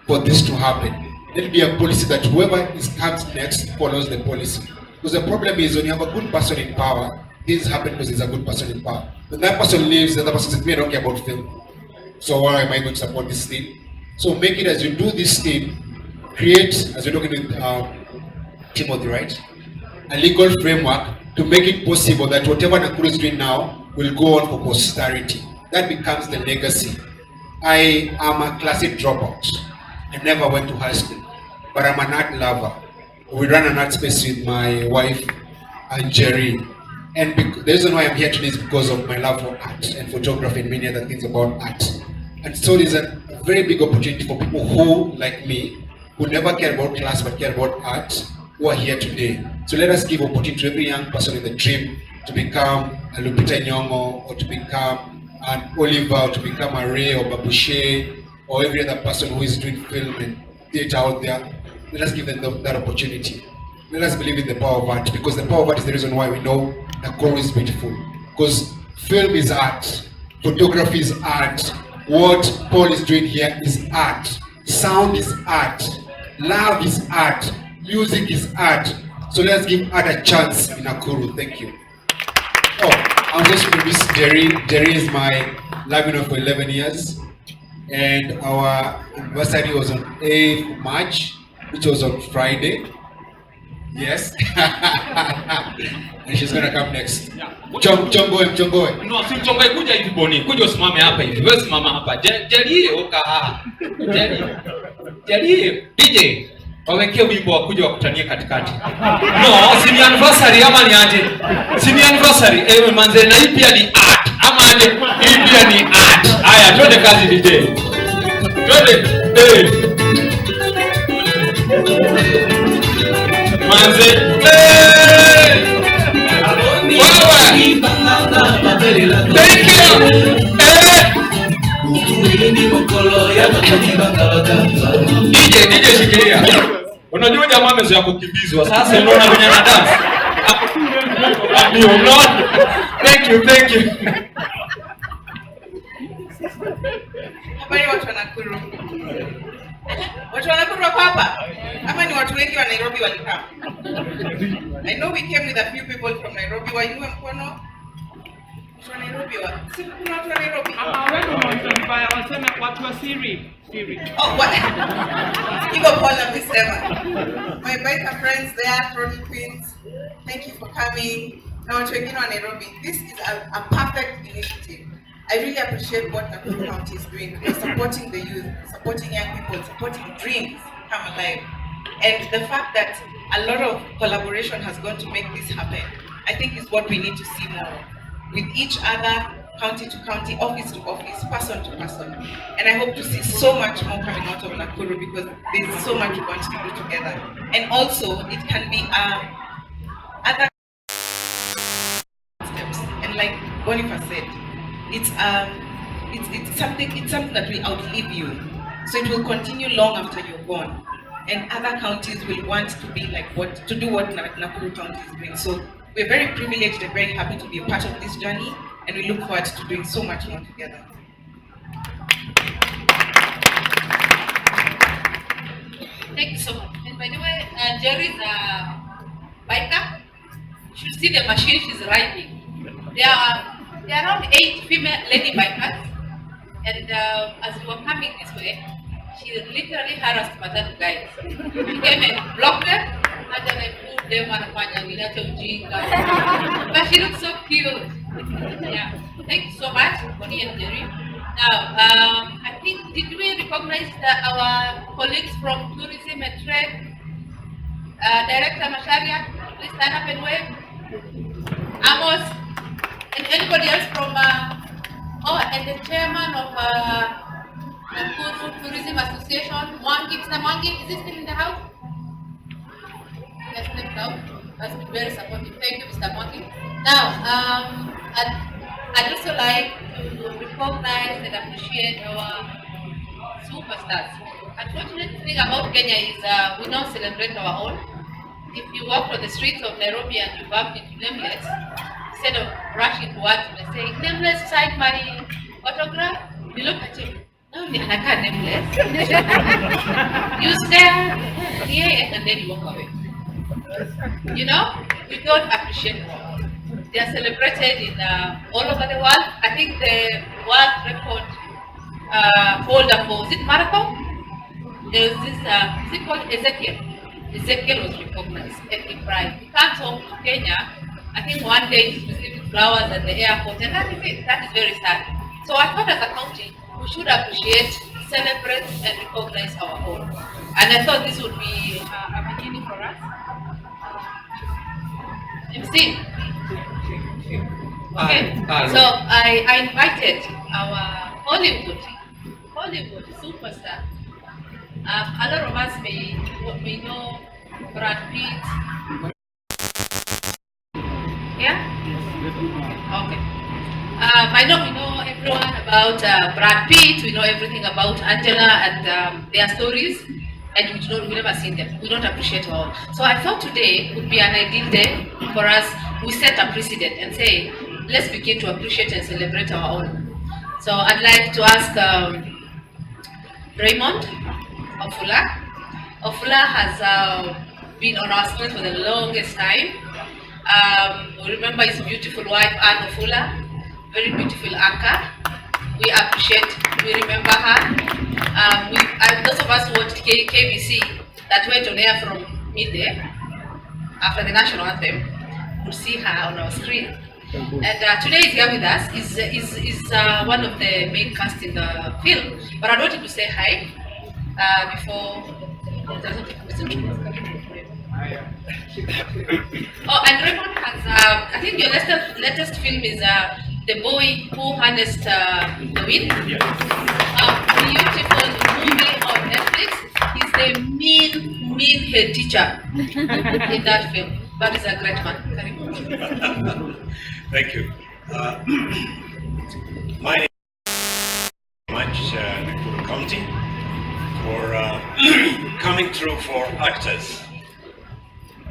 for this to happen. Let it be a policy that whoever comes next follows the policy. Because the problem is when you have a good person in power, things happen because there's a good person in power. When that person leaves, the other person says, "Me, I don't care about film. So why am I going to support this thing?" So make it as you do this thing, create, as we're talking with Timothy, right? A legal framework to make it possible that whatever Nakuru is doing now will go on for posterity. That becomes the legacy. I am a classic dropout. I never went to high school, but I'm an art lover. We run an art space with my wife and Jerry. And the reason why I'm here today is because of my love for art and photography and many other things about art. And so there's a very big opportunity for people who, like me, who never care about class but care about art, who are here today. So let us give opportunity to every young person in the dream to become a Lupita Nyong'o, or to become an Oliver, or to become a Ray or Babushe, or every other person who is doing film and theater out there. Let us give them that opportunity. Let us believe in the power of art, because the power of art is the reason why we know Nakuru is beautiful. Because film is art, photography is art, what Paul is doing here is art, sound is art, love is art, music is art. So let's give art a chance in Nakuru. Thank you. Oh, I'm just going to miss Jerry. Jerry is my love for 11 years. And our anniversary was on 8th March, which was on Friday. Yes. And she's going to come next. Mchongoe. No, si mchongoe, kuja hivi Boni. Kuja usimame hapa hivi. Wewe simama hapa. Jerry, oka. Jerry, DJ. Wawekea wimbo wa kuja wakutanie katikati. No, si ni anniversary ama ni aje? Si ni anniversary. Manze, na hii pia ni art. Ama aje? Hii pia ni art. Haya, twende kazi DJ. Twende. Manze. Wewe. Thank you. DJ shikilia. Unajua jamaa amezoea kukimbizwa. Sasa unaona kwenye na dance. Thank you. Habari watu wa Nakuru. Watu wa Nakuru wako hapa? Ama ni watu wengi wa Nairobi walikaa? I know we came with a few people from Nairobi. Wainue mkono. Watu wa Nairobi wa. Si kuna watu wa Nairobi? Wewe mbaya waseme watu wa Siri. Oh, what? Hivyo Paul amesema. My biker friends there, Tony Queens. Thank you for coming. na watu wengine wa Nairobi. This is a perfect initiative. I really appreciate what Nakuru County is doing. They're supporting the youth, supporting young people, supporting dreams come alive. And the fact that a lot of collaboration has gone to make this happen, I think is what we need to see more of. With each other, county to county, office to office, person to person. And I hope to see so much more coming out of Nakuru because there's so much we want to do together. And also, it can be other steps. And like Boniface said, it's something that will outlive you. So it will continue long after you're gone. And other counties will want to be like to do what Nakuru County is doing. So we're very privileged and very happy to be a part of this journey, and we look forward to doing so much more together. Thank you so much. And by the way, Jerry's a biker. You should see the machine she's riding. There are around 8 female lady bikers, and as we were coming this way, she literally harassed Madam guys. She came and blocked them, and then I pulled them and but she looks so cute. Yeah. Thank you so much, Bonnie and Jerry. Now, I think, did we recognize our colleagues from Tourism and Trade? Director Masharia, please stand up and wave. Amos, and anybody else from, and the chairman of Nakuru Tourism Association, Mwangi, Mr. Mwangi, is he still in the house? Yes, stepped out. That's been very supportive. Thank you, Mr. Mwangi. Now, I'd also like to recognize and appreciate our superstars. Unfortunate thing about Kenya is we don't celebrate our own. If you walk on the streets of Nairobi and you bump into Nameless, instead of rushing towards him and saying, Nameless, sign my autograph, you look at him. No, you're not Nameless. You stare, yeah, and then you walk away. You know, we don't appreciate them. They are celebrated in all over the world. I think the world record holder for, is it marathon? There was this, is it called Ezekiel? Ezekiel was recognized at the pride. He comes home to Kenya. I think one day he's receiving flowers at the airport, and that is it. That is very sad. So I thought as a county, we should appreciate, celebrate, and recognize our own. And I thought this would be a beginning for us. MC. Okay, so I invited our Hollywood superstar. A lot of us may know Brad Pitt. Yeah? Okay. I know we know everyone about Brad Pitt, we know everything about Angela and their stories, and we never seen them. We don't appreciate all. So I thought today would be an ideal day for us. We set a precedent and say, let's begin to appreciate and celebrate our own. So I'd like to ask Raymond Ofula. Ofula has been on our screen for the longest time. We remember his beautiful wife, Anne Ofula, very beautiful anchor. We appreciate, we remember her. Those of us who watched KBC that went on air from midday after the national anthem would see her on our screen. And today is here with us. Is one of the main cast in the film. But I wanted to say hi before. Oh, and Raymond has. I think your latest film is The Boy Who Harnessed the Wind. Beautiful movie on Netflix. He's the mean head teacher in that film, but he's a great man. Thank you. My name is Nakuru County for coming through for actors.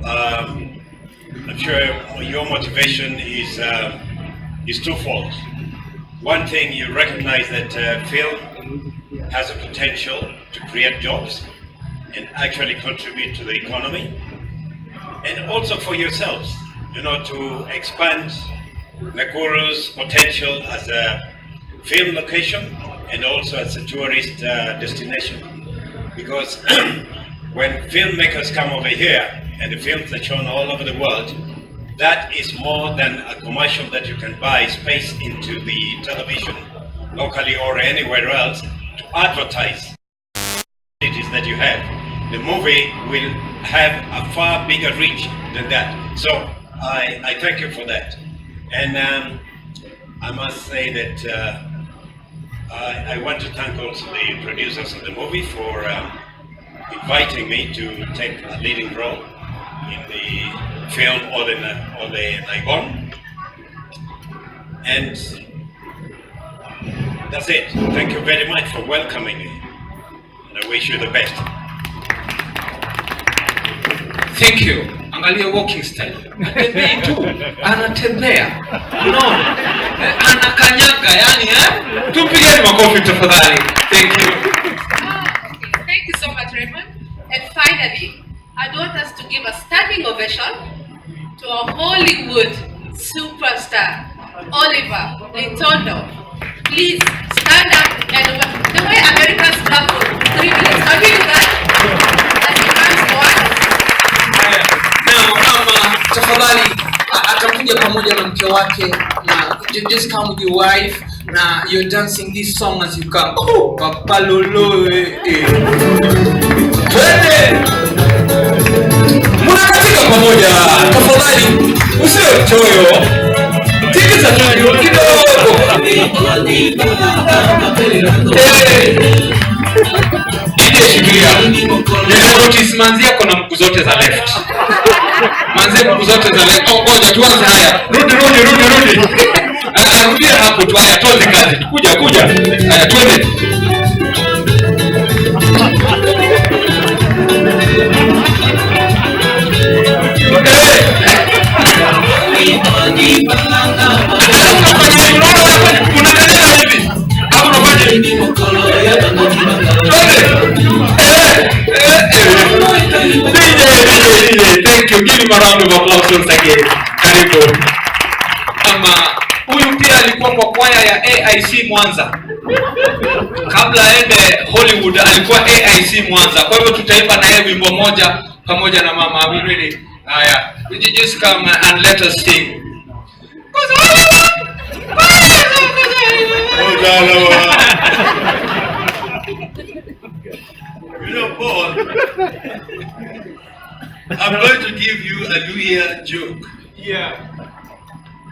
I'm sure your motivation is twofold. One thing, you recognize that film has a potential to create jobs and actually contribute to the economy, and also for yourselves, to expand Nakuru's potential as a film location and also as a tourist destination. Because when filmmakers come over here and the films are shown all over the world, that is more than a commercial that you can buy space into the television, locally or anywhere else, to advertise it is that you have. The movie will have a far bigger reach than that. So I thank you for that. And I must say that I want to thank also the producers of the movie for inviting me to take a leading role in the film Ol-Enaibon. And that's it. Thank you very much for welcoming me. And I wish you the best. Thank you. Angalia walking style. Anatembea tu. Anatembea. Unaona? Anakanyaga yani Tupigeni makofi tafadhali. Thank you. Okay. Thank you so much, Raymond. And finally, I'd want us to give a standing ovation to our Hollywood superstar, Oliver Litondo. Please stand up and the way Americans clap for 3 minutes. Can we do that? As he comes to us. Tafadhali atakuja pamoja na mke wake na just come with your wife na you're dancing this song as you come. Oh, Papa Lolo. Twende. Mnakatika pamoja. Tafadhali usiwe choyo. Tikisa choyo kidogo. Shikilia. Nimenotice manzi yako na mguu zote za left. Manzi mguu zote za left. Oh, ngoja tuanze haya. Rudi. Rudia hapo tu haya tuanze kazi. Kuja. Haya twende. Thank you. Give him a round of applause once again. Karibu. Huyu pia alikuwa kwa kwaya ya AIC Mwanza. Kabla aende Hollywood alikuwa AIC Mwanza. Kwa hivyo tutaimba na yeye wimbo moja pamoja na mama. Are we ready? Haya. Would you just come and let us sing? You know, Paul, I'm going to give you a New Year joke. Yeah.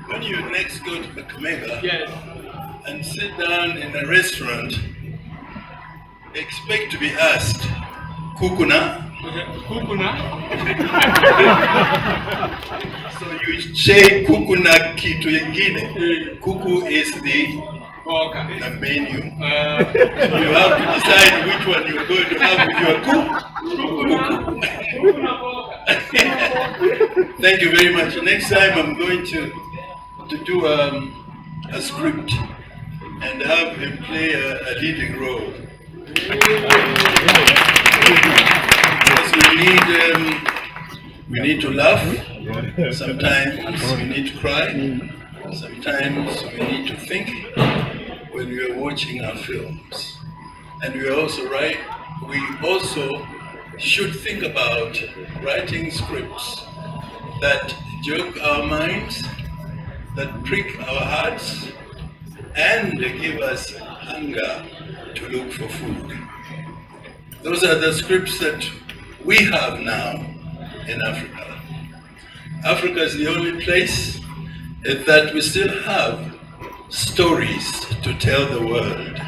When you next go to Kakamega, Yes. and sit down in a restaurant, expect to be asked, Kukuna? Kukuna? So you say Kukuna kitu yengine. Kuku is the menu. You have to decide which one you're going to have with your kuku. Thank you very much. Next time I'm going to do a script and have him play a leading role. Because we need to laugh. Sometimes we need to cry. Sometimes we need to think when we are watching our films. And we are also right. We also should think about writing scripts that joke our minds, that prick our hearts, and give us hunger to look for food. Those are the scripts that we have now in Africa. Africa is the only place that we still have stories to tell the world.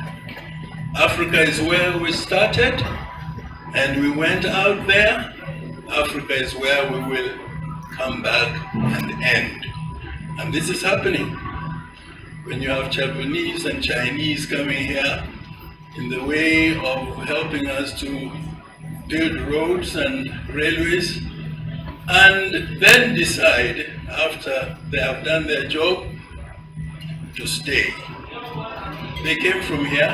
Africa is where we started and we went out there. Africa is where we will come back and end. And this is happening. When you have Japanese and Chinese coming here in the way of helping us to build roads and railways, and then decide after they have done their job to stay. They came from here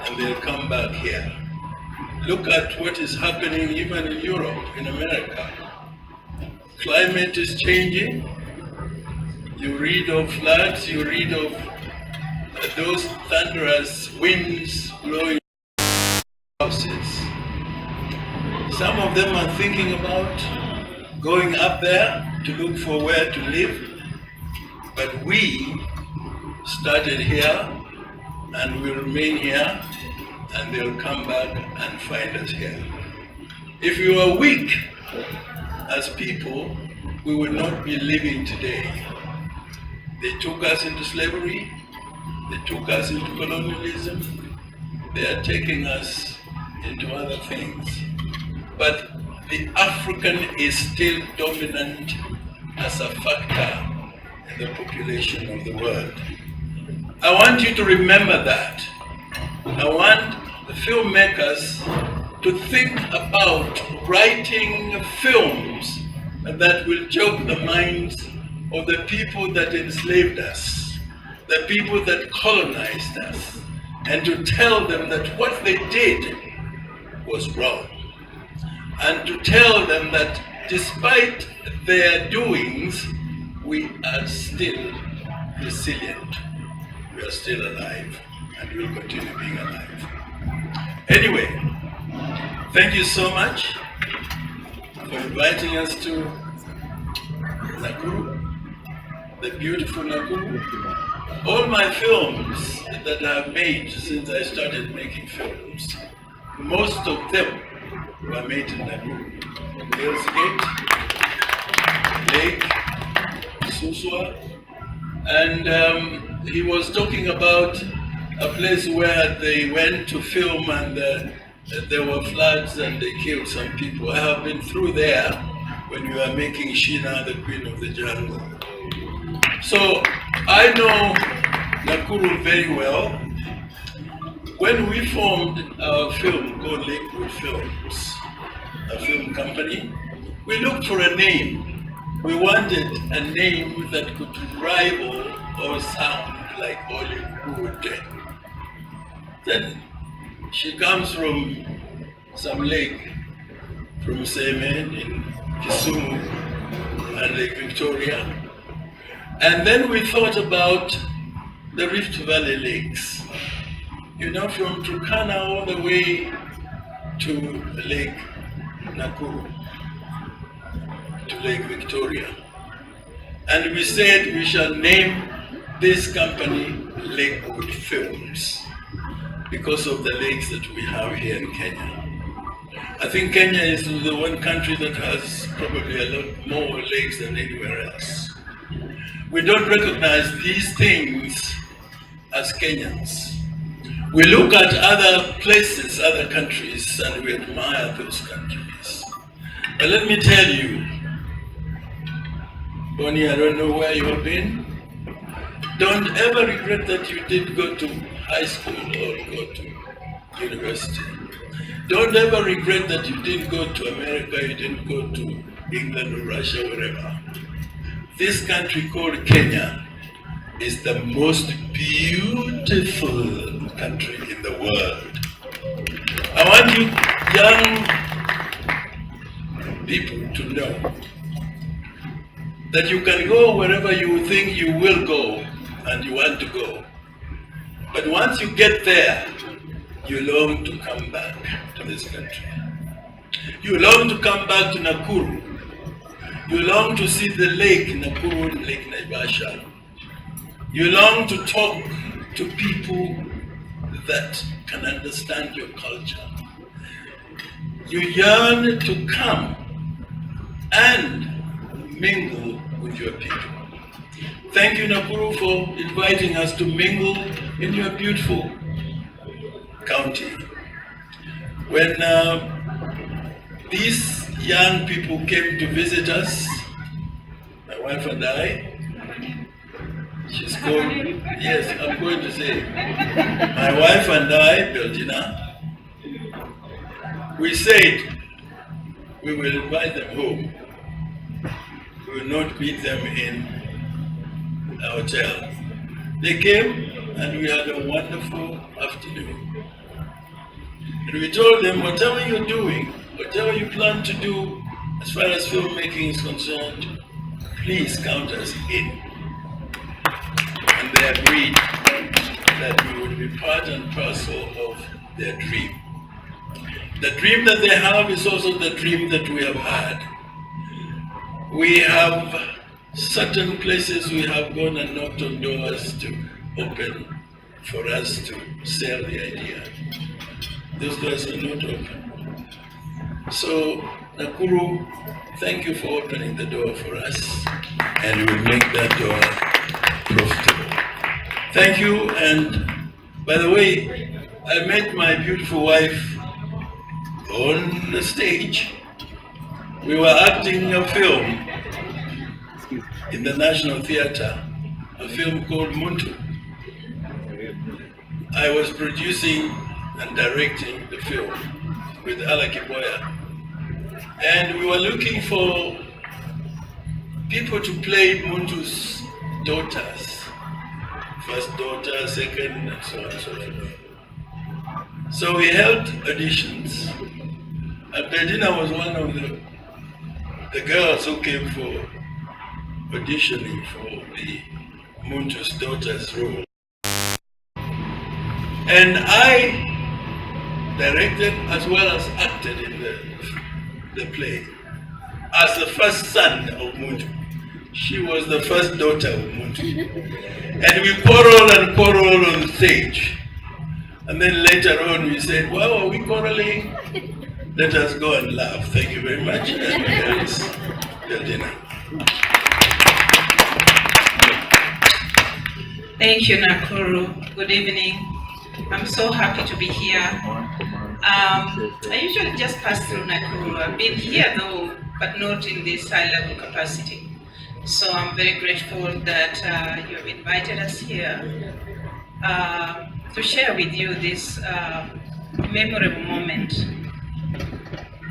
and they'll come back here. Look at what is happening even in Europe, in America. Climate is changing. You read of floods, you read of those thunderous winds blowing houses. Some of them are thinking about going up there to look for where to live, but we started here and will remain here, and they'll come back and find us here. If we were weak as people, we would not be living today. They took us into slavery, they took us into colonialism, they are taking us into other things. But the African is still dominant as a factor in the population of the world. I want you to remember that. I want the filmmakers to think about writing films that will jolt the minds of the people that enslaved us, the people that colonized us, and to tell them that what they did was wrong. And to tell them that despite their doings, we are still resilient. We are still alive, and we will continue being alive. Anyway, thank you so much for inviting us to Nakuru, the beautiful Nakuru. All my films that I've made since I started making films, most of them were made in Nakuru. Hills Gate, Lake, Suswa, and he was talking about a place where they went to film and there were floods and they killed some people. I have been through there when you are making Sheena, the Queen of the Jungle. So I know Nakuru very well. When we formed our film called Lakewood Films, a film company, we looked for a name. We wanted a name that could rival or sound like Hollywood. Then she comes from some lake, from Semen in Kisumu and Lake Victoria. And then we thought about the Rift Valley lakes. You know, from Turkana all the way to Lake Nakuru, to Lake Victoria. And we said we shall name this company Lakewood Films because of the lakes that we have here in Kenya. I think Kenya is the one country that has probably a lot more lakes than anywhere else. We don't recognize these things as Kenyans. We look at other places, other countries, and we admire those countries. But let me tell you, Bonnie, I don't know where you have been. Don't ever regret that you did go to high school or go to university. Don't ever regret that you didn't go to America, you didn't go to England or Russia, wherever. This country called Kenya is the most beautiful country in the world. I want you young people to know that you can go wherever you think you will go and you want to go. But once you get there, you long to come back to this country. You long to come back to Nakuru. You long to see the lake, Nakuru and Lake Naivasha. You long to talk to people that can understand your culture. You yearn to come and mingle with your people. Thank you, Nakuru, for inviting us to mingle in your beautiful county. When these young people came to visit us, my wife and I, she's called, yes, I'm going to say, my wife and I, Belgina, we said we will invite them home. We will not meet them in a hotel. They came and we had a wonderful afternoon. And we told them, whatever you're doing, whatever you plan to do as far as filmmaking is concerned, please count us in. And they agreed that we would be part and parcel of their dream. The dream that they have is also the dream that we have had. We have certain places we have gone and knocked on doors to open for us to sell the idea. Those doors are not open. So, Nakuru, thank you for opening the door for us, and we will make that door profitable. Thank you, and by the way, I met my beautiful wife on the stage. We were acting a film in the National Theatre, a film called Muntu. I was producing and directing the film with Ala Kiboya. And we were looking for people to play Muntu's daughters. First daughter, second, and so on and so forth. So we held auditions. And Bedina was one of the girls who came for auditioning for the Muntu's daughter's role. And I directed as well as acted in the play as the first son of Muntu. She was the first daughter of Muntu. And we quarreled on stage. And then later on we said, well, are we quarreling? Let us go and laugh. Thank you very much. And here is your dinner. Thank you, Nakuru. Good evening. I'm so happy to be here. I usually just pass through Nakuru. I've been here though, but not in this high-level capacity. So I'm very grateful that you have invited us here to share with you this memorable moment.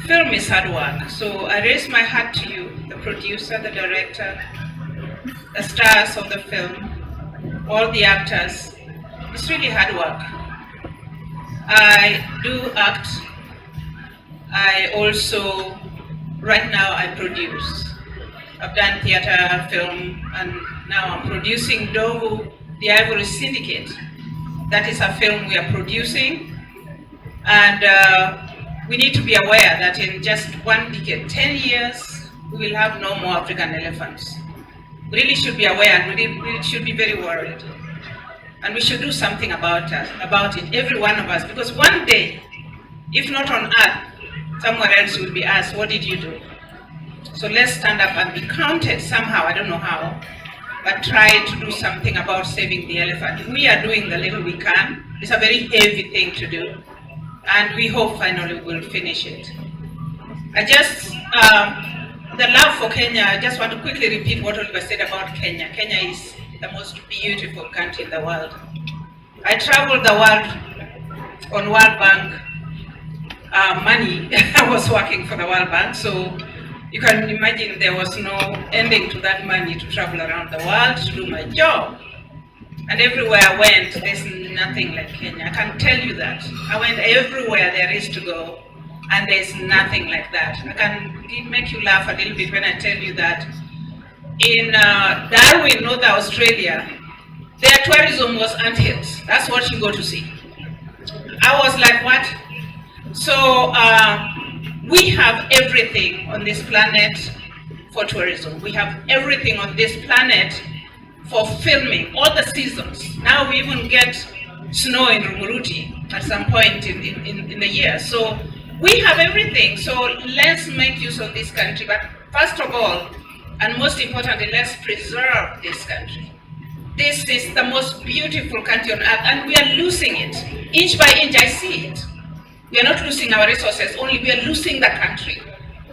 Film is hard work, so I raise my hat to you, the producer, the director, the stars of the film, all the actors. It's really hard work. I do act. I also, right now I produce. I've done theater, film, and now I'm producing Dovu, the Ivory Syndicate. That is a film we are producing. And we need to be aware that in just one decade, 10 years, we will have no more African elephants. We really should be aware, and we really should be very worried. And we should do something about it, every one of us, because one day, if not on earth, somewhere else will be asked, what did you do? So let's stand up and be counted somehow, I don't know how, but try to do something about saving the elephant. We are doing the little we can. It's a very heavy thing to do, and we hope finally we'll finish it. The love for Kenya, I just want to quickly repeat what Oliver said about Kenya. Kenya is the most beautiful country in the world. I traveled the world on World Bank money. I was working for the World Bank, so you can imagine there was no ending to that money to travel around the world to do my job. And everywhere I went, there's nothing like Kenya. I can tell you that. I went everywhere there is to go, and there's nothing like that. I can make you laugh a little bit when I tell you that in Darwin, North Australia, their tourism was anthills. That's what you go to see. I was like, what? So we have everything on this planet for tourism. We have everything on this planet for filming, all the seasons. Now we even get snow in Rumuruti at some point in the year. So we have everything. So let's make use of this country. But first of all, and most importantly, let's preserve this country. This is the most beautiful country on earth, and we are losing it. Inch by inch, I see it. We are not losing our resources, only we are losing the country.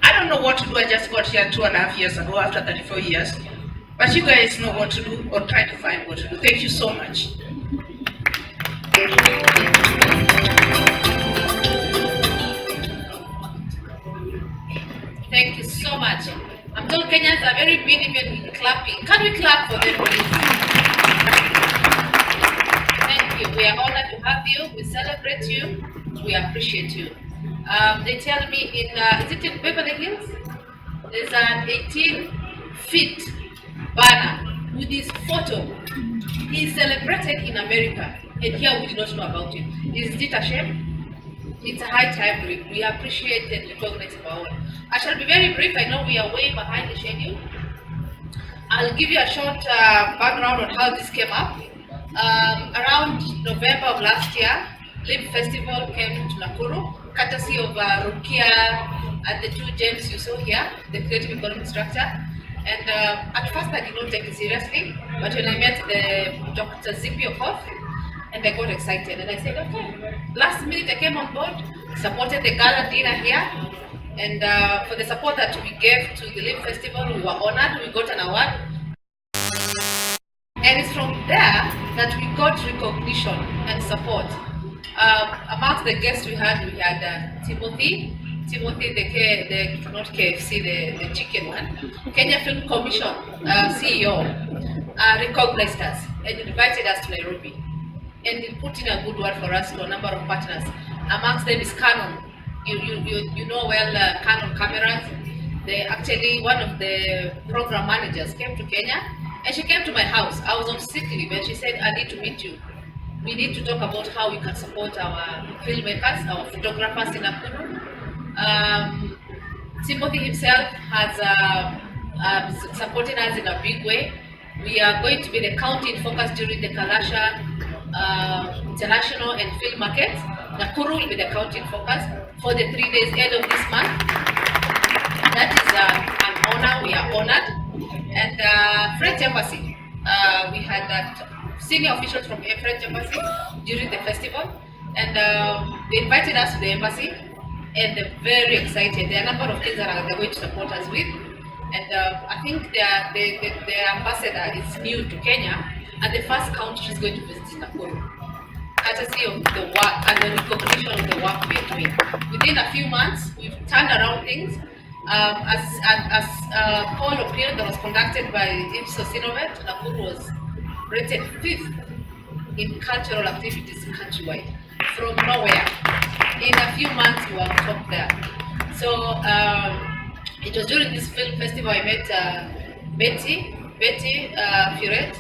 I don't know what to do. I just got here 2.5 years ago after 34 years. But you guys know what to do, or try to find what to do. Thank you so much. Thank you so much. I'm told Kenyans are very big in clapping. Can we clap for them, please? Thank you. We are honored to have you. We celebrate you. We appreciate you. They tell me is it in Beverly Hills? There's an 18-feet banner with his photo. He is celebrated in America, and here we do not know about it. Is it a shame? it's a high time we appreciate and recognize our own. I shall be very brief. I know we are way behind the schedule. I'll give you a short background on how this came up. Around November of last year, Live Festival came to Nakuru, courtesy of Rukia and the two gems you saw here, the creative economic structure. And at first I did not take it seriously, but when I met the Dr. Zippy Okoth, and I got excited and I said, okay. Last minute I came on board, supported the gala dinner here, and for the support that we gave to the Live Festival, we were honored, we got an award. And it's from there that we got recognition and support. Amongst the guests we had Timothy, not KFC, the chicken one, Kenya Film Commission CEO, recognized us and invited us to Nairobi. And he put in a good word for us to a number of partners. Amongst them is Canon. You know well Canon cameras. They actually, one of the program managers came to Kenya and she came to my house. I was on sick leave and she said, I need to meet you. We need to talk about how we can support our filmmakers, our photographers in Nakuru. Timothy himself has supported us in a big way. We are going to be the county in focus during the Kalasha International and Film Market. Nakuru will be the county in focus for the 3 days end of this month. That is an honor, we are honored. And French Embassy, we had senior officials from French Embassy during the festival, and they invited us to the embassy, and they're very excited. There are a number of things that they're going to support us with, and I think the ambassador is new to Kenya, and the first country she's going to visit is Nakuru, courtesy of the work and the recognition of the work we are doing. Within a few months, we've turned around things. As poll opinion that was conducted by Ipsos Innovate, Nakuru was rated 5th in cultural activities countrywide, from nowhere. In a few months, we were top there. So it was during this film festival I met Betty Furet.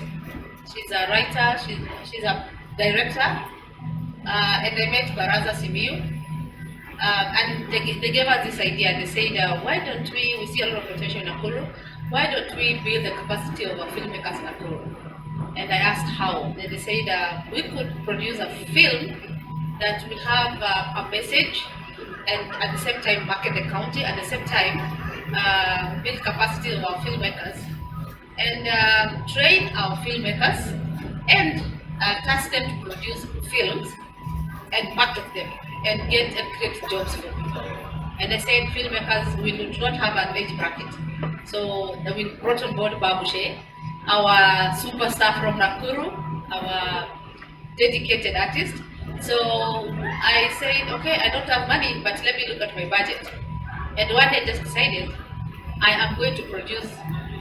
She's a writer, she's a director, and I met Baraza Simiyu. And they gave us this idea. They said, why don't we see a lot of potential in Nakuru, why don't we build the capacity of our filmmakers in Nakuru? And I asked how. Then they said we could produce a film that will have a message and at the same time market the county, at the same time build capacity of our filmmakers and train our filmmakers and task them to produce films and market them and create jobs for people. And I said filmmakers, we do not have an age bracket. So we brought on board Babushe, our superstar from Nakuru, our dedicated artist. So I said, okay, I don't have money, but let me look at my budget. And one day I just decided I am going to produce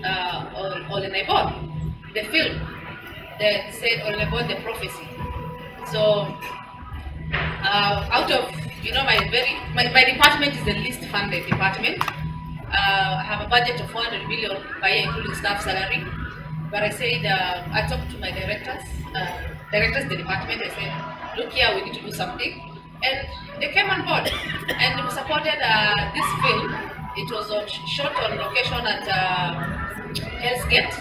Ol-Enaibon, the film that said Ol-Enaibon, the prophecy. So out of, my department is the least funded department. I have a budget of 400 million per year, including staff salary. But I said, I talked to my directors in the department. I said, look here, we need to do something. And they came on board and we supported this film. It was shot on location at Hell's Gate.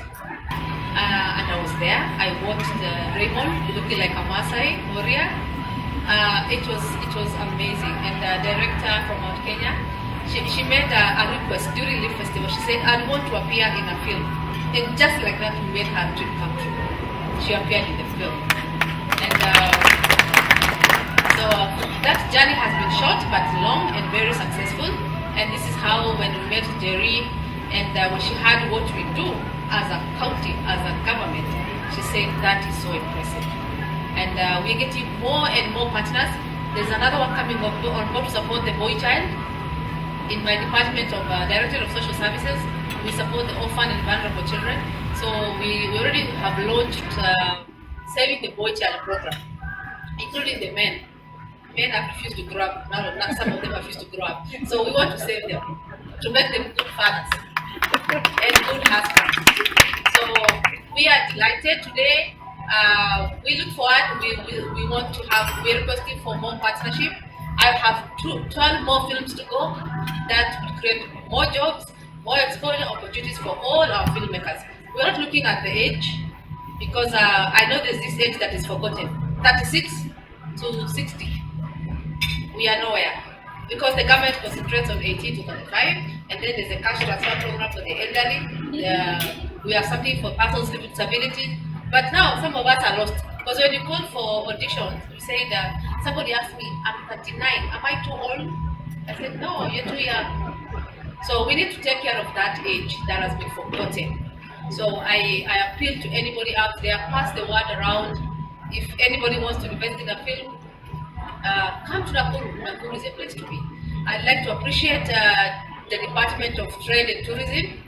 And I was there. I watched Raymond looking like a Maasai warrior. It was amazing. And the director from Mount Kenya, she made a request during the festival. She said, I want to appear in a film. And just like that, we made her dream come true. She appeared in the film. And so that journey has been short but long and very successful. And this is how, when we met Jerry and when she heard what we do as a county, as a government, she said that is so impressive. And we're getting more and more partners. There's another one coming on board to support the boy child. In my department of Director of Social Services, we support the orphan and vulnerable children. So we already have launched Saving the Boy Child program, including the men. Men have refused to grow up. Now some of them have refused to grow up. So we want to save them, to make them good fathers and good husbands. So we are delighted today. We look forward. We want to have. We're requesting for more partnership. I have 12 more films to go that will create more jobs, more exposure opportunities for all our filmmakers. We're not looking at the age, because I know there's this age that is forgotten, 36 to 60. We are nowhere, because the government concentrates on 18 to 35, and then there's a cash transfer program for the elderly. We have something for persons with disabilities, but now some of us are lost. Because when you call for auditions, you say that somebody asked me, I'm 39, am I too old? I said, no, you're too young. So we need to take care of that age that has been forgotten. So I appeal to anybody out there, pass the word around. If anybody wants to invest in a film, come to Nakuru. Nakuru is a place to be. I'd like to appreciate the Department of Trade and Tourism.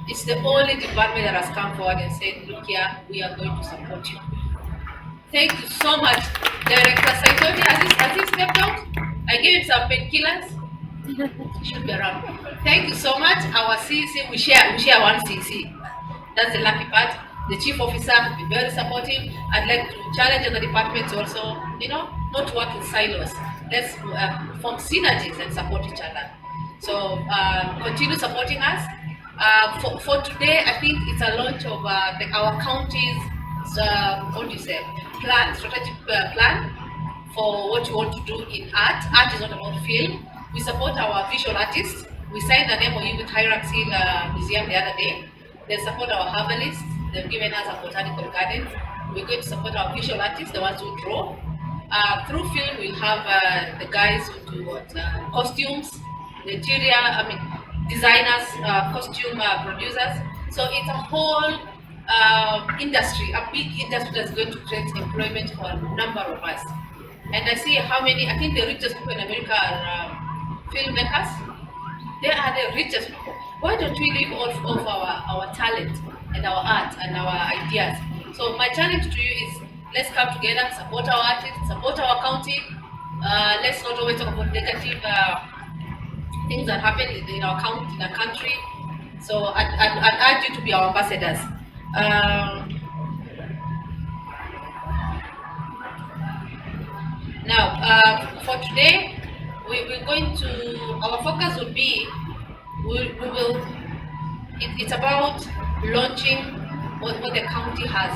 It's the only department that has come forward and said, look here, we are going to support you. Thank you so much. Director Saitoti, has he stepped out? I gave him some painkillers. He should be around. Thank you so much. Our CEC, we share one CEC. That's the lucky part. The chief officer has been very supportive. I'd like to challenge other departments also, not to work in silos. Let's form synergies and support each other. So continue supporting us. For today, I think it's a launch of our county's strategic plan for what we want to do in art. Art is not about film. We support our visual artists. We signed an MOU with Hyrax Hill Museum the other day. They support our herbalists. They've given us a botanical garden. We're going to support our visual artists, the ones who draw. Through film, we'll have the guys who do costumes, the interior, designers, costume producers. So it's a whole industry, a big industry that's going to create employment for a number of us. And I see how many, I think the richest people in America are filmmakers. They are the richest people. Why don't we live off of our talent and our art and our ideas? So my challenge to you is, let's come together, support our artists, support our county. Let's not always talk about negative things that happen in our county, in our country. So I'd urge you to be our ambassadors. Now, for today, we're going to, our focus will be, it's about launching what the county has,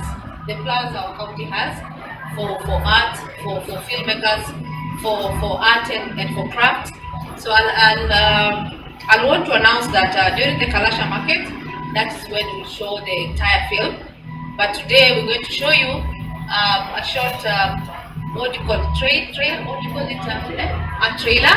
the plans our county has for art, for filmmakers, for art and for craft. So I'll want to announce that during the Kalasha market, that is when we'll show the entire film. But today we're going to show you a short, what do you call it, a trailer,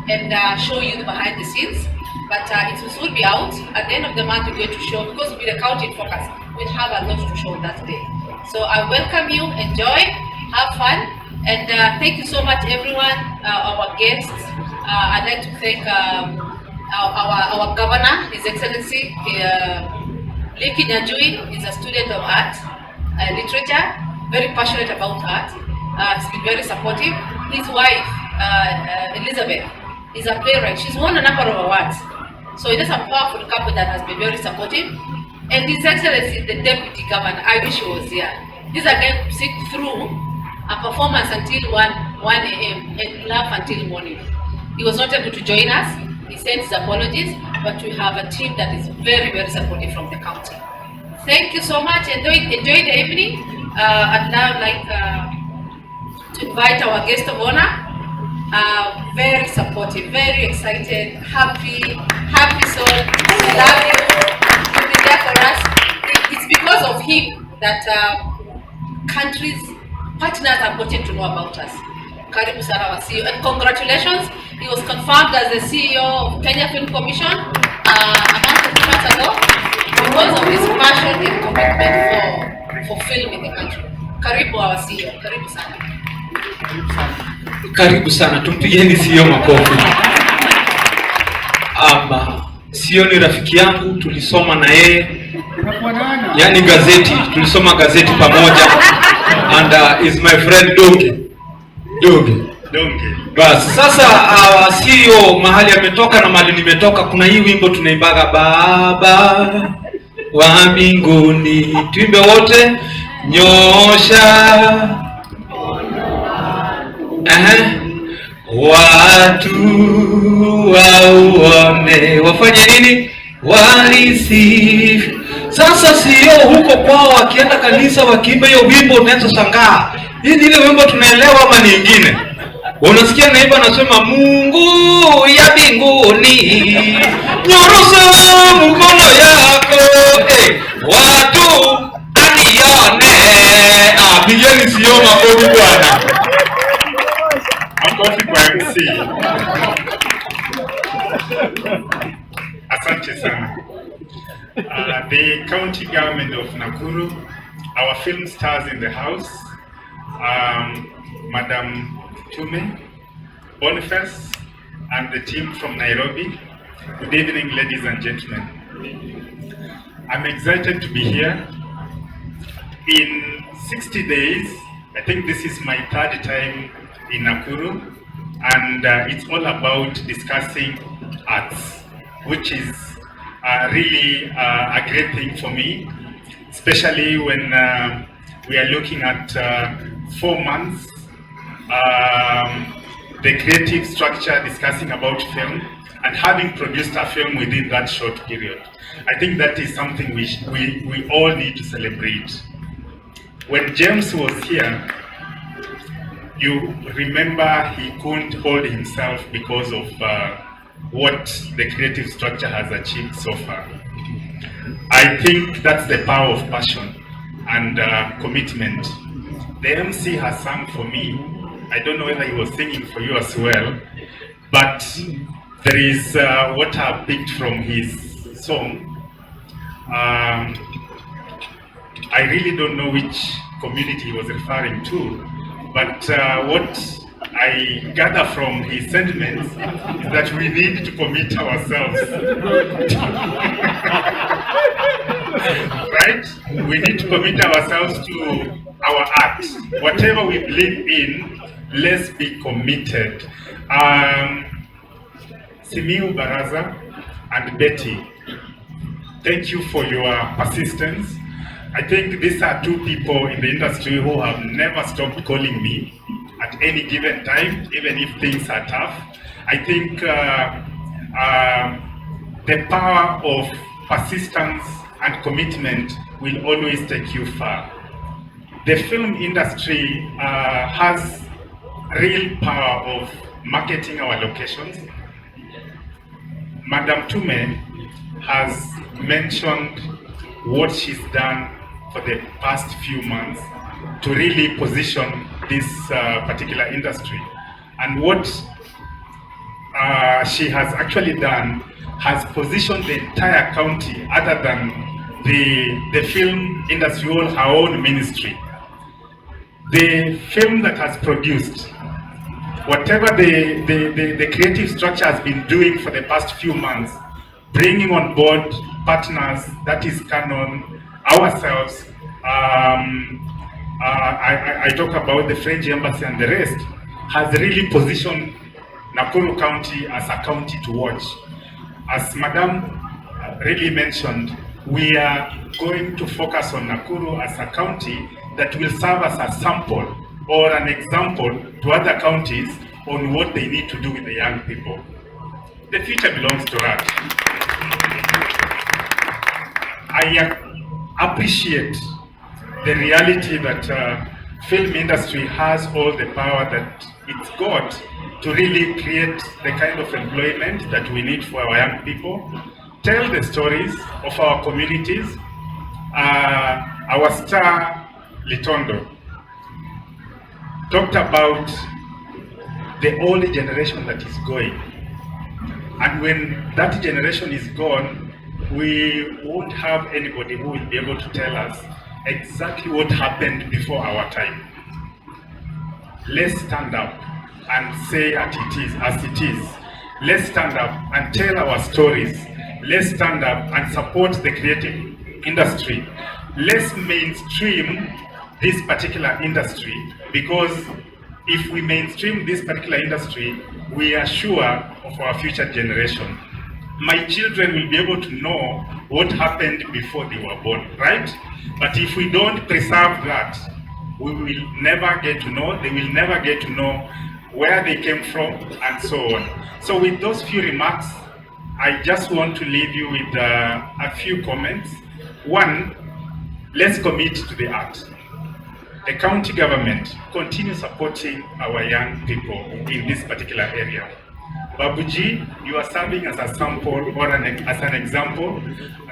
and show you the behind the scenes. But it will soon be out. At the end of the month, we're going to show, because we'll be the county in focus, we'll have a lot to show that day. So I welcome you, enjoy, have fun, and thank you so much everyone, our guests. I'd like to thank our governor, His Excellency, Liki Nyanjui is a student of art, literature, very passionate about art. He's been very supportive. His wife, Elizabeth, is a playwright. She's won a number of awards. So it is a powerful couple that has been very supportive. And His Excellency, the Deputy Governor, I wish he was here. He's again to sit through a performance until 1 a.m. and laugh until morning. He was not able to join us. He sent his apologies, but we have a team that is very, very supportive from the county. Thank you so much. Enjoy the evening. I'd now like to invite our guest of honor. Very supportive, very excited, happy soul. Love you. You'll be there for us. It's because of him that countries, partners have gotten to know about us. Karibu sana wa CEO, and congratulations. He was confirmed as the CEO of Kenya Film Commission a month or 2 months ago because of his passion and commitment for film in the country. Karibu our CEO. Karibu sana. Karibu sana, tumpigeni CEO makofi. CEO ni rafiki yangu, tulisoma na yeye, yani gazeti, tulisoma gazeti pamoja, and is my friend Doge. Bas, sasa CEO mahali ametoka na mahali nimetoka, kuna hii wimbo tunaimbaga Baba wa mbinguni, tuimbe wote, nyosha watu waone, wafanye nini? Walisifu. Sasa sio huko kwao wakienda kanisa wakiimba hiyo wimbo, unaweza shangaa hii ni ile wimbo tunaelewa ama ni ingine. Unasikia naibu anasema Mungu ya mbinguni nyorosha mkono yako, watu anione. Pigeni sio makofi bwana. Makofi kwa MC. Asante sana. The county government of Nakuru, our film stars in the house, Madam Tume, Boniface, and the team from Nairobi. Good evening, ladies and gentlemen. I'm excited to be here. In 60 days, I think this is my third time in Nakuru, and it's all about discussing arts, which is really a great thing for me, especially when we are looking at 4 months, the creative structure discussing about film and having produced a film within that short period. I think that is something we all need to celebrate. When James was here, you remember he couldn't hold himself because of what the creative structure has achieved so far. I think that's the power of passion and commitment. The MC has sung for me. I don't know whether he was singing for you as well, but there is what I picked from his song. I really don't know which community he was referring to, but what I gather from his sentiments is that we need to commit ourselves. Right? We need to commit ourselves to our art. Whatever we believe in, let's be committed. Simiu Baraza and Betty, thank you for your persistence. I think these are two people in the industry who have never stopped calling me at any given time, even if things are tough. I think the power of persistence and commitment will always take you far. The film industry has real power of marketing our locations. Madam Tume has mentioned what she's done for the past few months to really position this particular industry. And what she has actually done has positioned the entire county, other than the film industry, or her own ministry. The film that has produced, whatever the creative structure has been doing for the past few months, bringing on board partners, that is Canon, ourselves, I talk about the French Embassy and the rest, has really positioned Nakuru County as a county to watch. As Madam really mentioned, we are going to focus on Nakuru as a county that will serve as a sample or an example to other counties on what they need to do with the young people. The future belongs to us. I appreciate the reality that film industry has all the power that it's got to really create the kind of employment that we need for our young people, tell the stories of our communities. Our star, Litondo, talked about the old generation that is going. And when that generation is gone, we won't have anybody who will be able to tell us exactly what happened before our time. Let's stand up and say as it is. Let's stand up and tell our stories. Let's stand up and support the creative industry. Let's mainstream this particular industry, because if we mainstream this particular industry, we are sure of our future generation. My children will be able to know what happened before they were born, right? But if we don't preserve that, we will never get to know, they will never get to know where they came from, and so on. So with those few remarks, I just want to leave you with a few comments. One, let's commit to the art. The county government continue supporting our young people in this particular area. Babuji, you are serving as a sample or as an example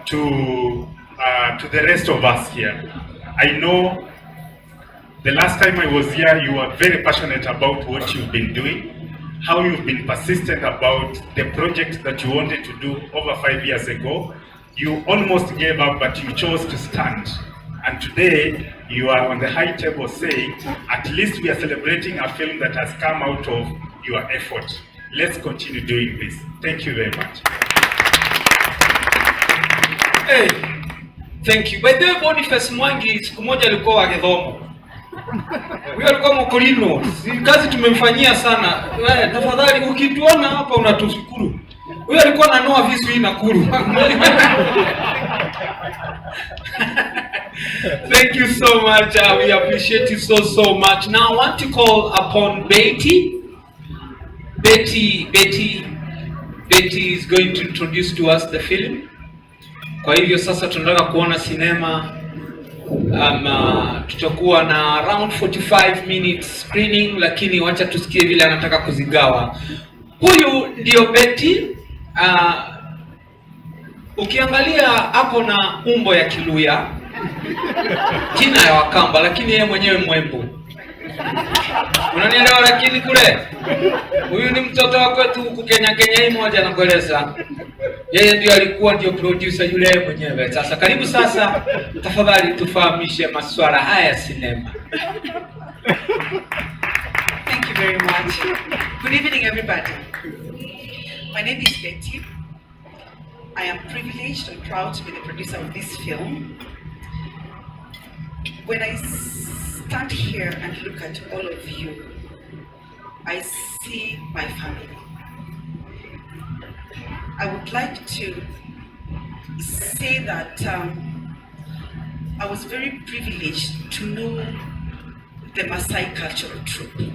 to the rest of us here. I know the last time I was here, you were very passionate about what you've been doing, how you've been persistent about the project that you wanted to do over 5 years ago. You almost gave up, but you chose to stand. And today, you are on the high table saying, at least we are celebrating a film that has come out of your effort. Let's continue doing this. Thank you very much. Hey, thank you. By the way, Boniface Mwangi siku moja alikuwa wa Githomo. Huyo alikuwa mkolino. Kazi tumemfanyia sana. Tafadhali ukituona hapa unatushukuru. Huyo alikuwa ananoa visu hii Nakuru. Thank you so much. We appreciate you so much. Now I want to call upon Betty. Betty is going to introduce to us the film. Kwa hivyo sasa tunataka kuona sinema. Tutakuwa na around 45 minutes screening, lakini wacha tusikie vile anataka kuzigawa. Huyu ndio Betty. Ukiangalia hapo na umbo ya Kiluya, jina ya Wakamba, lakini yeye mwenyewe Mwembu. Unanielewa? Lakini kule huyu ni mtoto wa kwetu huku Kenya hii moja nakueleza. Yeye ndio producer yule mwenyewe. Sasa karibu sasa, tafadhali tufahamishe masuala haya ya sinema. Thank you very much. Good evening, everybody. My name is Betty. I am privileged and proud to be the producer of this film. When I stand here and look at all of you, I see my family. I would like to say that I was very privileged to know the Maasai cultural troupe.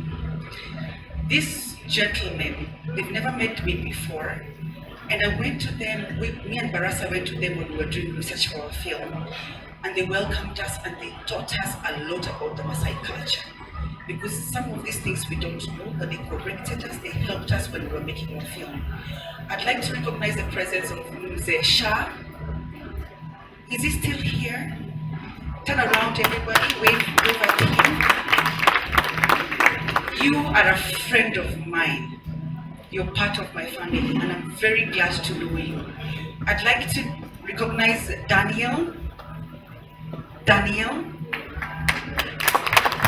These gentlemen, they've never met me before, and I went to them, me and Barasa went to them when we were doing research for our film, and they welcomed us and they taught us a lot about the Maasai culture. Because some of these things we don't know, but they corrected us, they helped us when we were making our film. I'd like to recognize the presence of Mzee Shah. Is he still here? Turn around, everybody, wave over to him. You are a friend of mine. You're part of my family, and I'm very glad to know you. I'd like to recognize Daniel.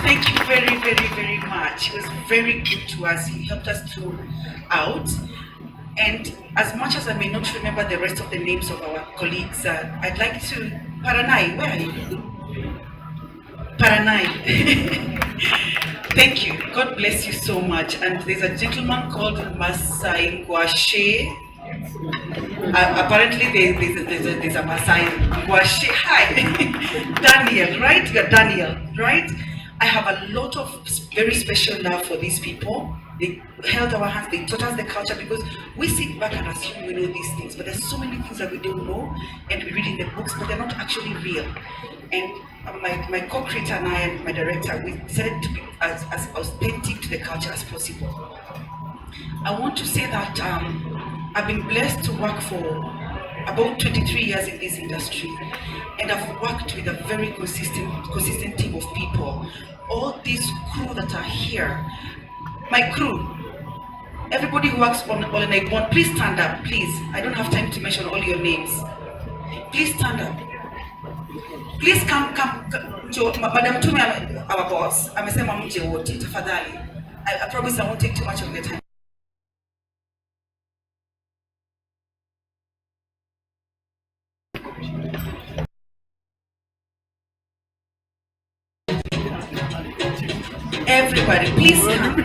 Thank you very much. He was very good to us. He helped us throughout. And as much as I may not remember the rest of the names of our colleagues, I'd like to, Paranai, where are you? Paranai. Thank you. God bless you so much. And there's a gentleman called Masai Ngwashe. Apparently there's a Masai Ngwashe. Hi. Daniel, right? You're Daniel, right? I have a lot of very special love for these people. They held our hands, they taught us the culture, because we sit back and assume we know these things, but there's so many things that we don't know, and we read in the books, but they're not actually real. And my co-creator and I and my director, we decided to be as authentic to the culture as possible. I want to say that I've been blessed to work for about 23 years in this industry, and I've worked with a very consistent team of people. All this crew that are here, my crew, everybody who works on Ol-Enaibon, please stand up, please. I don't have time to mention all your names. Please stand up. Please come. Madam Tumi, our boss, amesema mje wote, tafadhali. I promise I won't take too much of your time. Everybody, please come.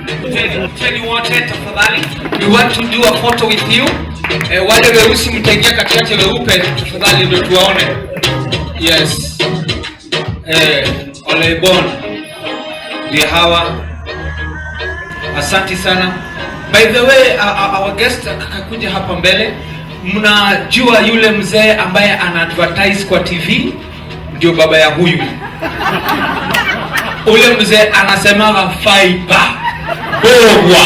Tell you what, tafadhali. We want to do a photo with you. Wale weusi mtaingia katikati ya weupe, tafadhali ndio tuwaone. Yes. Ol-Enaibon. Ndio hawa. Asante sana. By the way, our guest akakuja hapa mbele. Mnajua yule mzee ambaye ana advertise kwa TV ndio baba ya huyu. Ule mzee anasema fiber. Bogwa.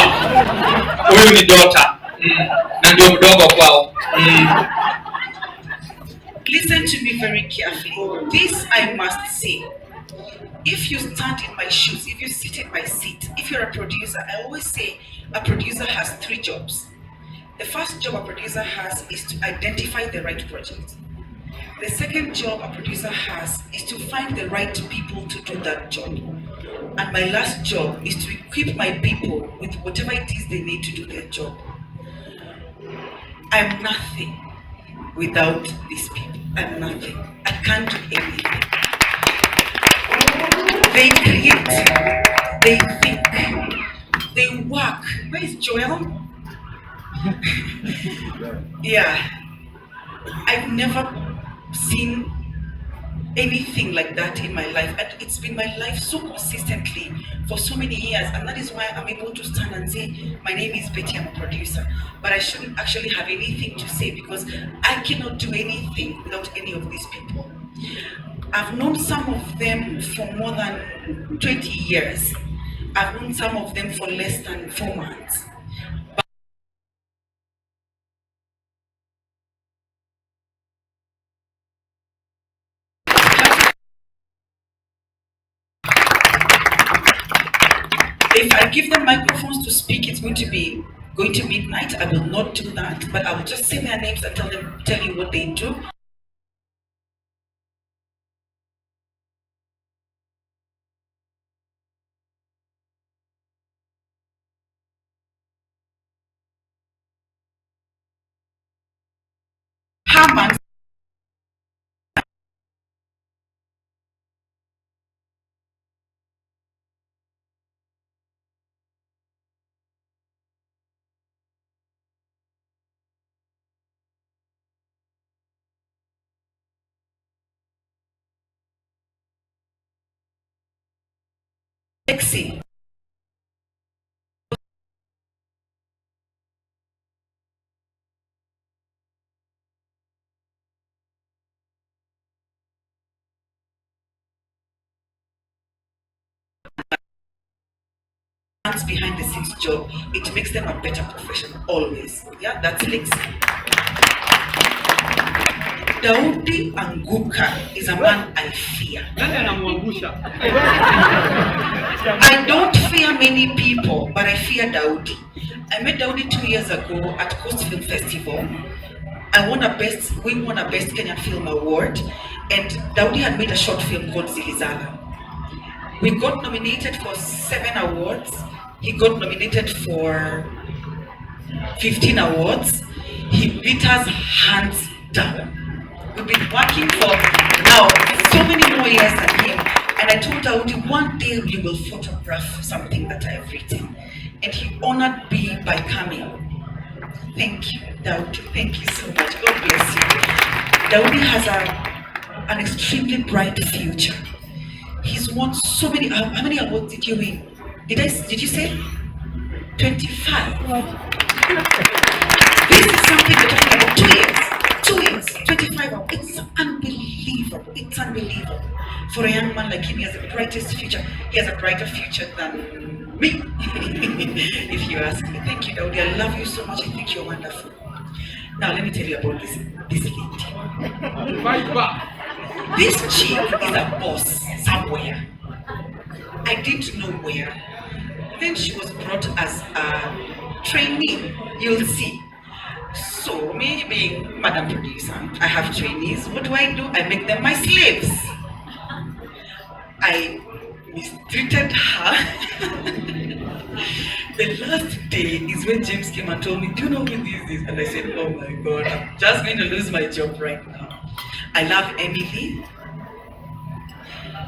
Huyu ni daughter. Na ndio mdogo kwao. Listen to me very carefully. This I must say. If you stand in my shoes, if you sit in my seat, if you're a producer, I always say a producer has 3 jobs. The first job a producer has is to identify the right project. The second job a producer has is to find the right people to do that job. And my last job is to equip my people with whatever it is they need to do their job. I'm nothing without these people. I'm nothing. I can't do anything. They create, they think, they work. Where is Joel? Yeah. I've never seen anything like that in my life, and it's been my life so consistently for so many years, and that is why I'm able to stand and say my name is Betty, I'm a producer, but I shouldn't actually have anything to say because I cannot do anything without any of these people. I've known some of them for more than 20 years. I've known some of them for less than 4 months. If I give them microphones to speak, it's going to be going to midnight. I will not do that, but I will just say their names and tell you what they do. Hammond. Lexi. Behind the scenes job, it makes them a better professional always. Yeah, that's Lexi. Daudi Anguka is a man I fear. I don't fear many people, but I fear Daudi. I met Daudi 2 years ago at Coast Film Festival. We won a Best Kenyan Film Award, and Daudi had made a short film called Zilizala. We got nominated for 7 awards. He got nominated for 15 awards. He beat us hands down. We've been working for now so many more years than him. And I told Daudi, one day you will photograph something that I have written. And he honored me by coming. Thank you, Daudi. Thank you so much. God bless you. Daudi has an extremely bright future. He's won so many. How many awards did you win? Did you say 25? This is something we're talking about. 2 years, 25 awards. It's unbelievable. It's unbelievable for a young man like him. He has the brightest future. He has a brighter future than me, if you ask me. Thank you, Daudi. I love you so much. I think you're wonderful. Now let me tell you about this lady. This chick is a boss somewhere. I didn't know where. Then she was brought as a trainee. You'll see. So me being Madam Producer, I have trainees. What do? I make them my slaves. I mistreated her. The last day is when James came and told me, do you know who this is? And I said, oh my God, I'm just going to lose my job right now. I love Emily.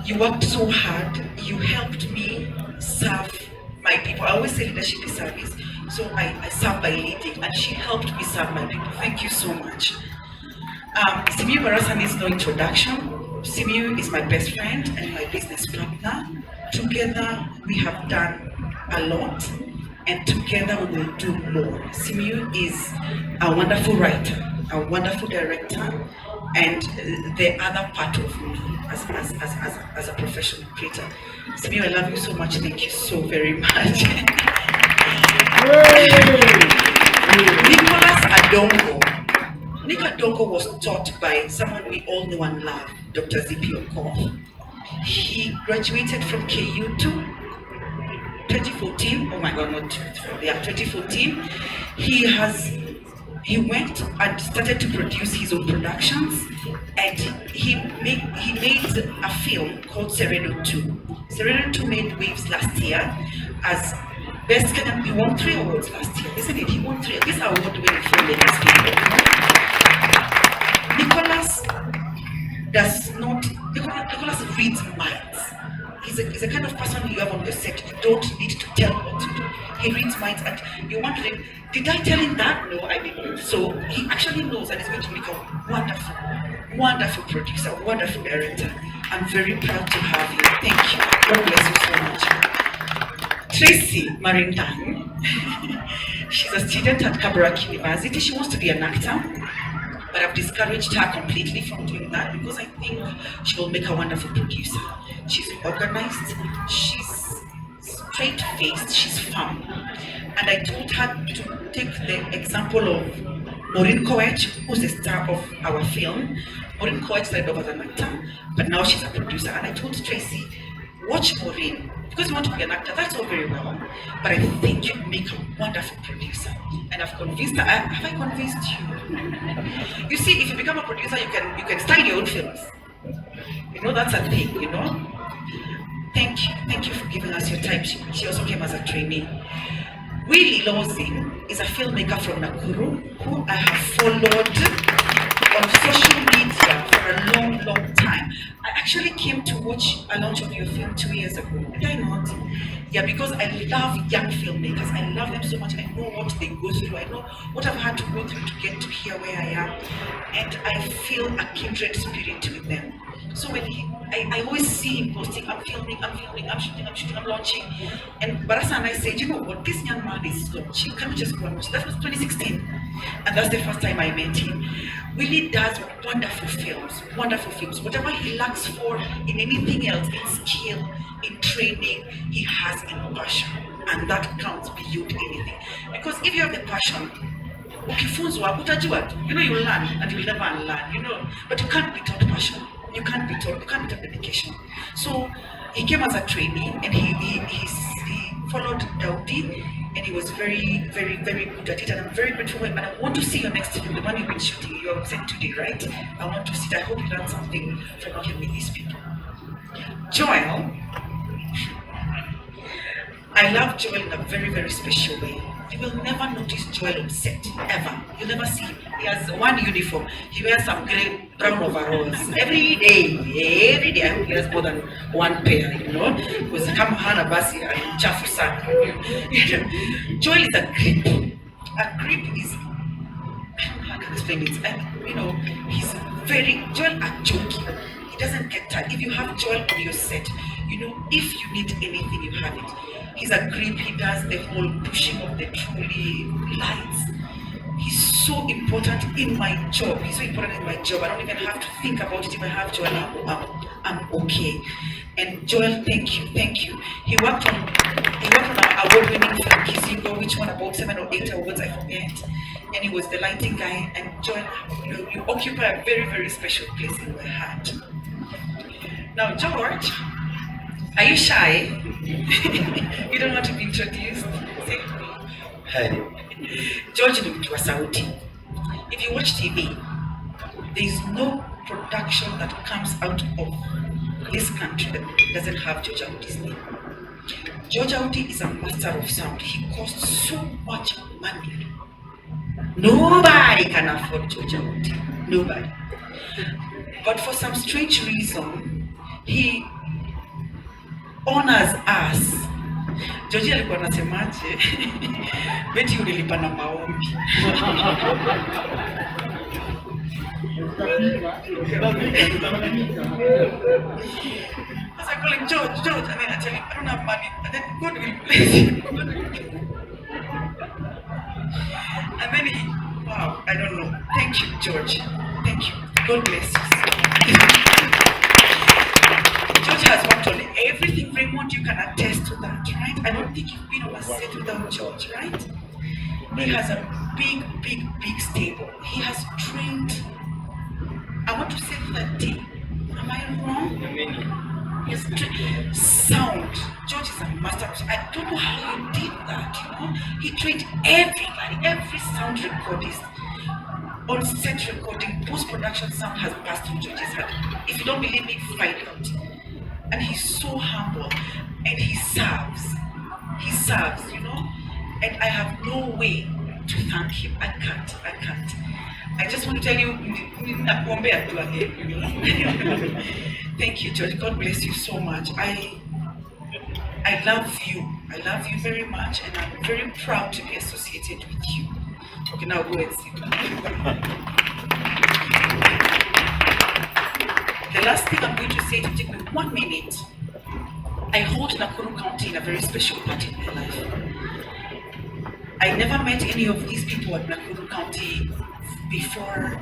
You worked so hard. You helped me serve my people. I always say leadership is service. So I serve by leading, and she helped me serve my people. Thank you so much. Simiyu Barasa needs no introduction. Simiyu is my best friend and my business partner. Together we have done a lot. and together we will do more. Simiyu is a wonderful writer, a wonderful director, and the other part of me as a professional creator. Simiyu, I love you so much. Thank you so very much. Nicholas Adongo. Nick Adongo was taught by someone we all know and love, Dr. Zipi Okoth. He graduated from KU 2014. Oh my God, not 2014. He went and started to produce his own productions, and he made a film called Sereno 2. Sereno 2 made waves last year as best Kenyan. He won 3 awards last year, isn't it? He won 3. This award-winning filmmakers. Nicholas reads minds. He's a kind of person you have on your set. You don't need to tell what to do. He reads minds, and you're wondering, did I tell him that? No, I didn't. So he actually knows, and he's going to make a wonderful, wonderful producer, wonderful director. I'm very proud to have you. Thank you. God bless you so much. Tracy Marintan. She's a student at Kabarak University. She wants to be an actor, but I've discouraged her completely from doing that because I think she will make a wonderful producer. She's organized, she's straight-faced, she's firm. And I told her to take the example of Maureen Koech, who's the star of our film. Maureen Koech started off as an actor, but now she's a producer. And I told Tracy, watch Maureen, because you want to be an actor, that's all very well, but I think you'd make a wonderful producer. And I've convinced her. Have I convinced you? You see, if you become a producer, you can style your own films. You know, that's a thing, you know? Thank you for giving us your time. She also came as a trainee. Willie Lozin is a filmmaker from Nakuru who I have followed on social media for a long, long time. I actually came to watch a launch of your film 2 years ago. Did I not? Yeah, because I love young filmmakers. I love them so much. I know what they go through. I know what I've had to go through to get to here where I am. And I feel a kindred spirit with them. So when I always see him posting, I'm filming, I'm shooting, I'm launching. And Barasa and I said, you know what, this young man is launching. Can we just go and watch? That was 2016. And that's the first time I met him. Willie does wonderful films. Whatever he lacks for in anything else, in skill, in training, he has in passion. And that counts beyond anything. Because if you have the passion, ukifunzwa utajua, you know, you learn and you will never unlearn, you know. But you can't be taught passion. You can't be taught dedication. So he came as a trainee and he followed Daudi, and he was very, very, very good at it. And I'm very grateful for him. And I want to see your next film, the one you've been shooting. You are sent today, right? I want to see it. I hope you learn something from working with these people. Joel. I love Joel in a very, very special way. You will never notice Joel on set, ever. You'll never see him. He has one uniform. He wears some grey, brown overalls. Every day. I hope he has more than one pair, you know? Because kama hana basi and chafu sana. Joel is a grip. A grip is, I don't know how I can explain it. You know, he's Joel a joke. He doesn't get tired. If you have Joel on your set, you know, if you need anything, you have it. He's a grip. He does the whole pushing of the trolley lights. He's so important in my job. I don't even have to think about it. If I have Joel, I'm okay. And Joel, thank you. He worked on an award-winning film, Kizingo, which won about 7 or 8 awards, I forget. And he was the lighting guy. And Joel, you occupy a very, very special place in my heart. Now, George, are you shy? You don't want to be introduced? Say hi. George ni mtu wa sauti. If you watch TV, there is no production that comes out of this country that doesn't have George Audi's name. George Audi is a master of sound. He costs so much money. Nobody can afford George Audi. Nobody. But for some strange reason, he honors us. George alikuwa anasemaje? Beti ulilipa na maombi. As I call him George, and then I tell him I don't have money, and then God will bless you. And then wow, I don't know. Thank you, George. Thank you. God bless you. George has worked on everything. Raymond, you can attest to that, right? I don't think you've been on a set without George, right? He has a big stable. He has trained, I want to say 30. Am I wrong? Yes, sound. George is a master. I don't know how you did that, you know. He trained everybody, every sound recordist. On set recording, post-production sound has passed through George's head. If you don't believe me, find out. And he's so humble. And he serves. He serves, you know. And I have no way to thank him. I can't. I just want to tell you, thank you, George. God bless you so much. I love you. I love you very much, and I'm very proud to be associated with you. Okay, now go and sit. The last thing I'm going to say, to take me 1 minute. I hold Nakuru County in a very special part in my life. I never met any of these people at Nakuru County before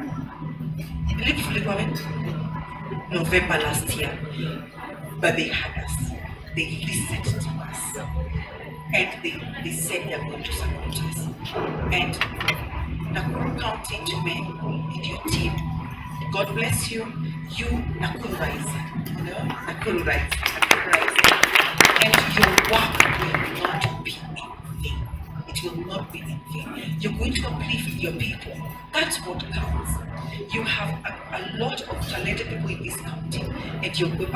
November last year, but they had us. They listened to us, and they said they are going to support us. And Nakuru County to me and your team, God bless you. You Nakuru Rising, you know, Nakuru Rising. And your work will not be in vain. It will not be in vain. You're going to uplift your people. That's what counts. You have a lot of talented people in this county, and you're going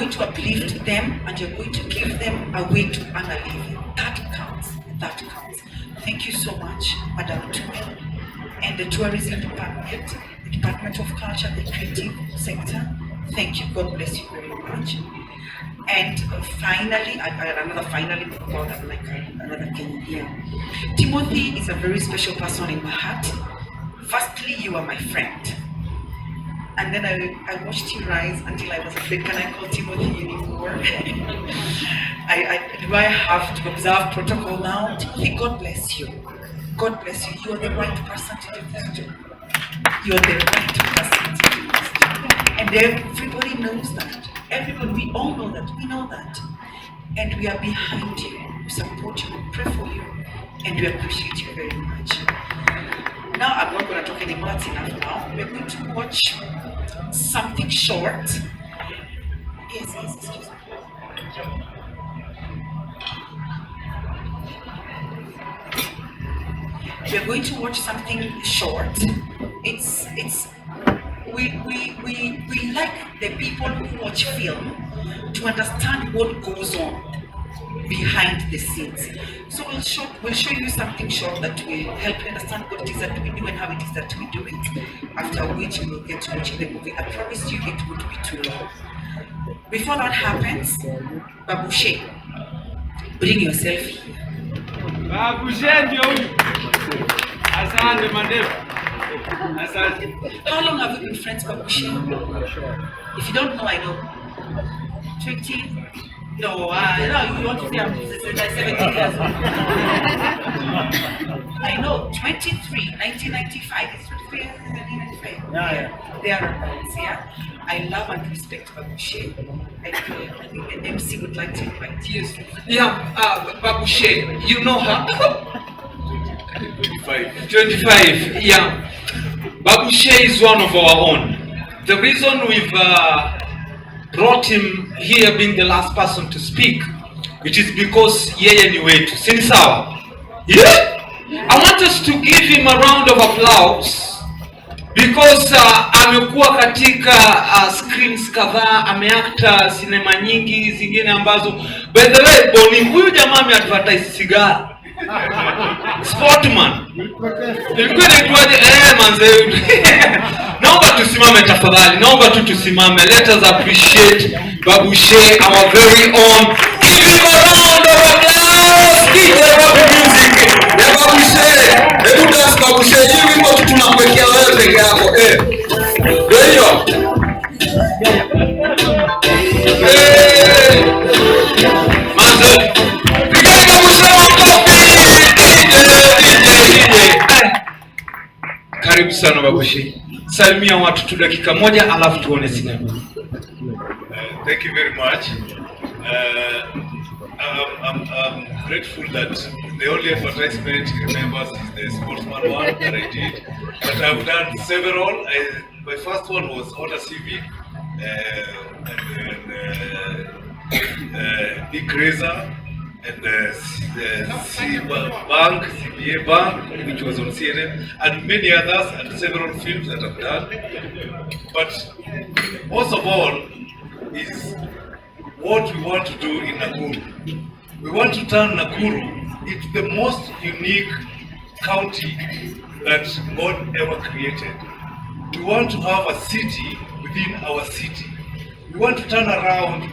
to uplift them, and you're going to give them a way to earn a living. That counts. That counts. Thank you so much, Madam Tume, and the tourism department, the Department of Culture, the creative sector. Thank you. God bless you very much. And finally, another Kenyan here. Timothy is a very special person in my heart. Firstly, you are my friend. And then I watched you rise until I was afraid, can I call Timothy anymore? Do I have to observe protocol now? Timothy, God bless you. God bless you. You are the right person to do this job. You are the right person to do this job. And everybody knows that. Everybody, we all know that. We know that. And we are behind you. We support you. We pray for you. And we appreciate you very much. Now I'm not going to talk anymore. That's enough now. We're going to watch something short. Yes, excuse me. We're going to watch something short. We like the people who watch film to understand what goes on behind the scenes. So we'll show you something short that will help you understand what it is that we do and how it is that we do it. After which you will get to watch the movie. I promise you it won't be too long. Before that happens, Babushe, bring yourself here. Babushe ndio huyu. Asante mandefu. Asante. How long have you been friends, Babushe? If you don't know, I know. 20? No, you want to say I'm 17 years old. I know, 23, 1995. It's 23, 1995. Yeah. They are adults, yeah. I love and respect Babushe. I think the MC would like to invite you. Yeah, Babushe, you know her? 25, yeah. Babushe is one of our own. The reason we've brought him here being the last person to speak, which is because yeye ni wetu. Sini sawa? Yeah? I want us to give him a round of applause because amekuwa katika screens kadhaa, ameacta sinema nyingi zingine ambazo, by the way, Boni, huyu jamaa ameadvertise sigara. Sportman. Ilikuwa inaitwaje? Manze. Naomba tusimame tafadhali. Naomba tusimame. Let us appreciate Babushe, our very own. Give him a round of applause. Give the rap music. Ya Babushe. Hebu dance Babushe. Hii wimbo tunakuwekea wewe peke yako. Ndio. Manze. sana Babushi. Salimia watu tu dakika moja alafu tuone sinema. Thank you very much. I'm grateful that the only advertisement he remembers is the sportsman one that I did. But I've done several. My first one was Honda Civic, and Big Razor, and CBA Bank, which was on CNN, and many others, and several films that I've done. But most of all is what we want to do in Nakuru. We want to turn Nakuru into the most unique county that God ever created. We want to have a city within our city. We want to turn around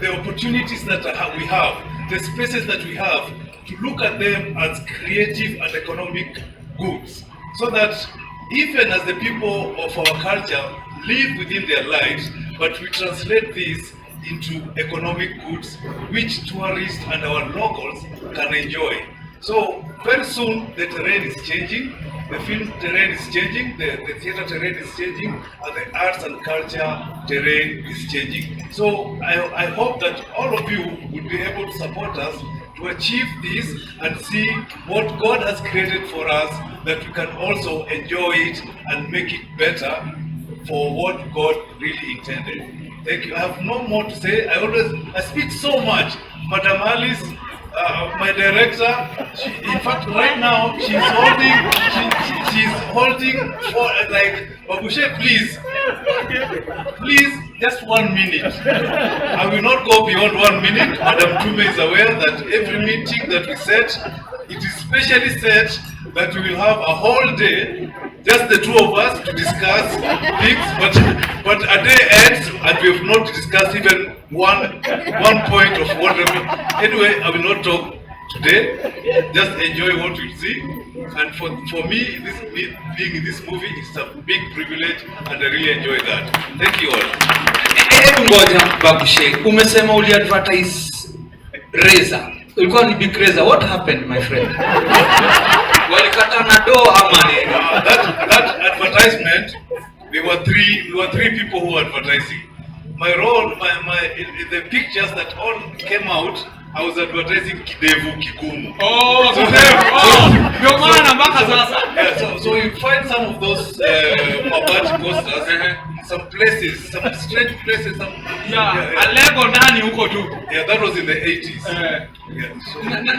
the opportunities that we have, the spaces that we have, to look at them as creative and economic goods, so that even as the people of our culture live within their lives, but we translate this into economic goods which tourists and our locals can enjoy. So very soon the terrain is changing, the film terrain is changing, the theater terrain is changing, and the arts and culture terrain is changing. So I hope that all of you will be able to support us to achieve this and see what God has created for us, that we can also enjoy it and make it better for what God really intended. Thank you. I have no more to say. I speak so much. Madam Alice, my director, in fact, right now she's holding for like Babushe, please, just 1 minute. I will not go beyond 1 minute. Madam Tume is aware that every meeting that we set, it is specially set that we will have a whole day, just the two of us, to discuss things, but a day ends and we have not discussed even one point of what. Anyway, I will not talk today. Just enjoy what you see. And for me, being in this movie is a big privilege, and I really enjoy that. Thank you all. Ngoja Babushe, umesema uli advertise Razor. Ulikuwa ni Big Razor. What happened, my friend? Walikata na do ama ni? That advertisement, we were three people who were advertising. My role, in the pictures that all came out, I was advertising Kidevu Kigumu. Oh, so so you find some of those Mabati posters, some places, some strange places. Alego nani huko tu. Yeah, that was in the 80s.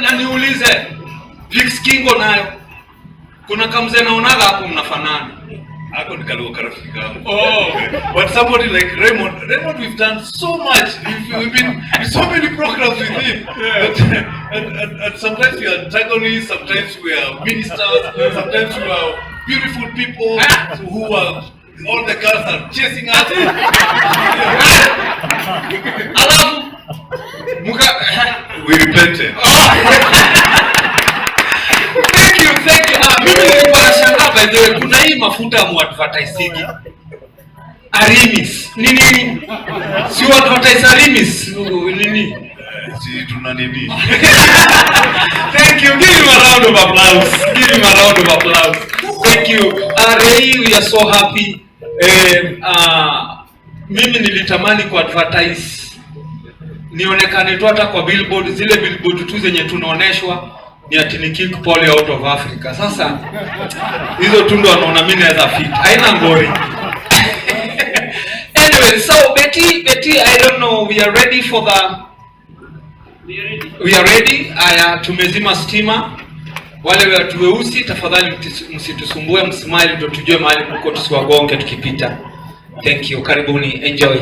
Na niulize, Big Kingo nayo. Kuna kamze naonaga hapo mnafanana. Ako nikalo karafiki yangu. Oh, but somebody like Raymond, we've done so much. We've been in so many programs with him. And sometimes we are antagonists, sometimes we are ministers, sometimes we are beautiful people who are, all the girls are chasing us. We repented. Thank you. Mimi nilikuwa nashangaa by the way, kuna hii mafuta mu advertising. Arimis. Nini? Si advertise Arimis. Nini? Si tuna nini? Thank you. Give him a round of applause. Thank you. Ray, we are so happy. Mimi nilitamani ku advertise. Nionekane tu hata kwa billboard, zile billboard tu zenye tunaoneshwa ni ati ni kick Polly out of Africa. Sasa hizo tundu wanaona mimi naweza fit. Haina ngori. Anyway, so Betty, I don't know, we are ready for the... We are ready. Aya, tumezima stima. Wale watu weusi tafadhali msitusumbue, msmile ndio tujue mahali mko tusiwagonge tukipita. Thank you. Karibuni. Enjoy.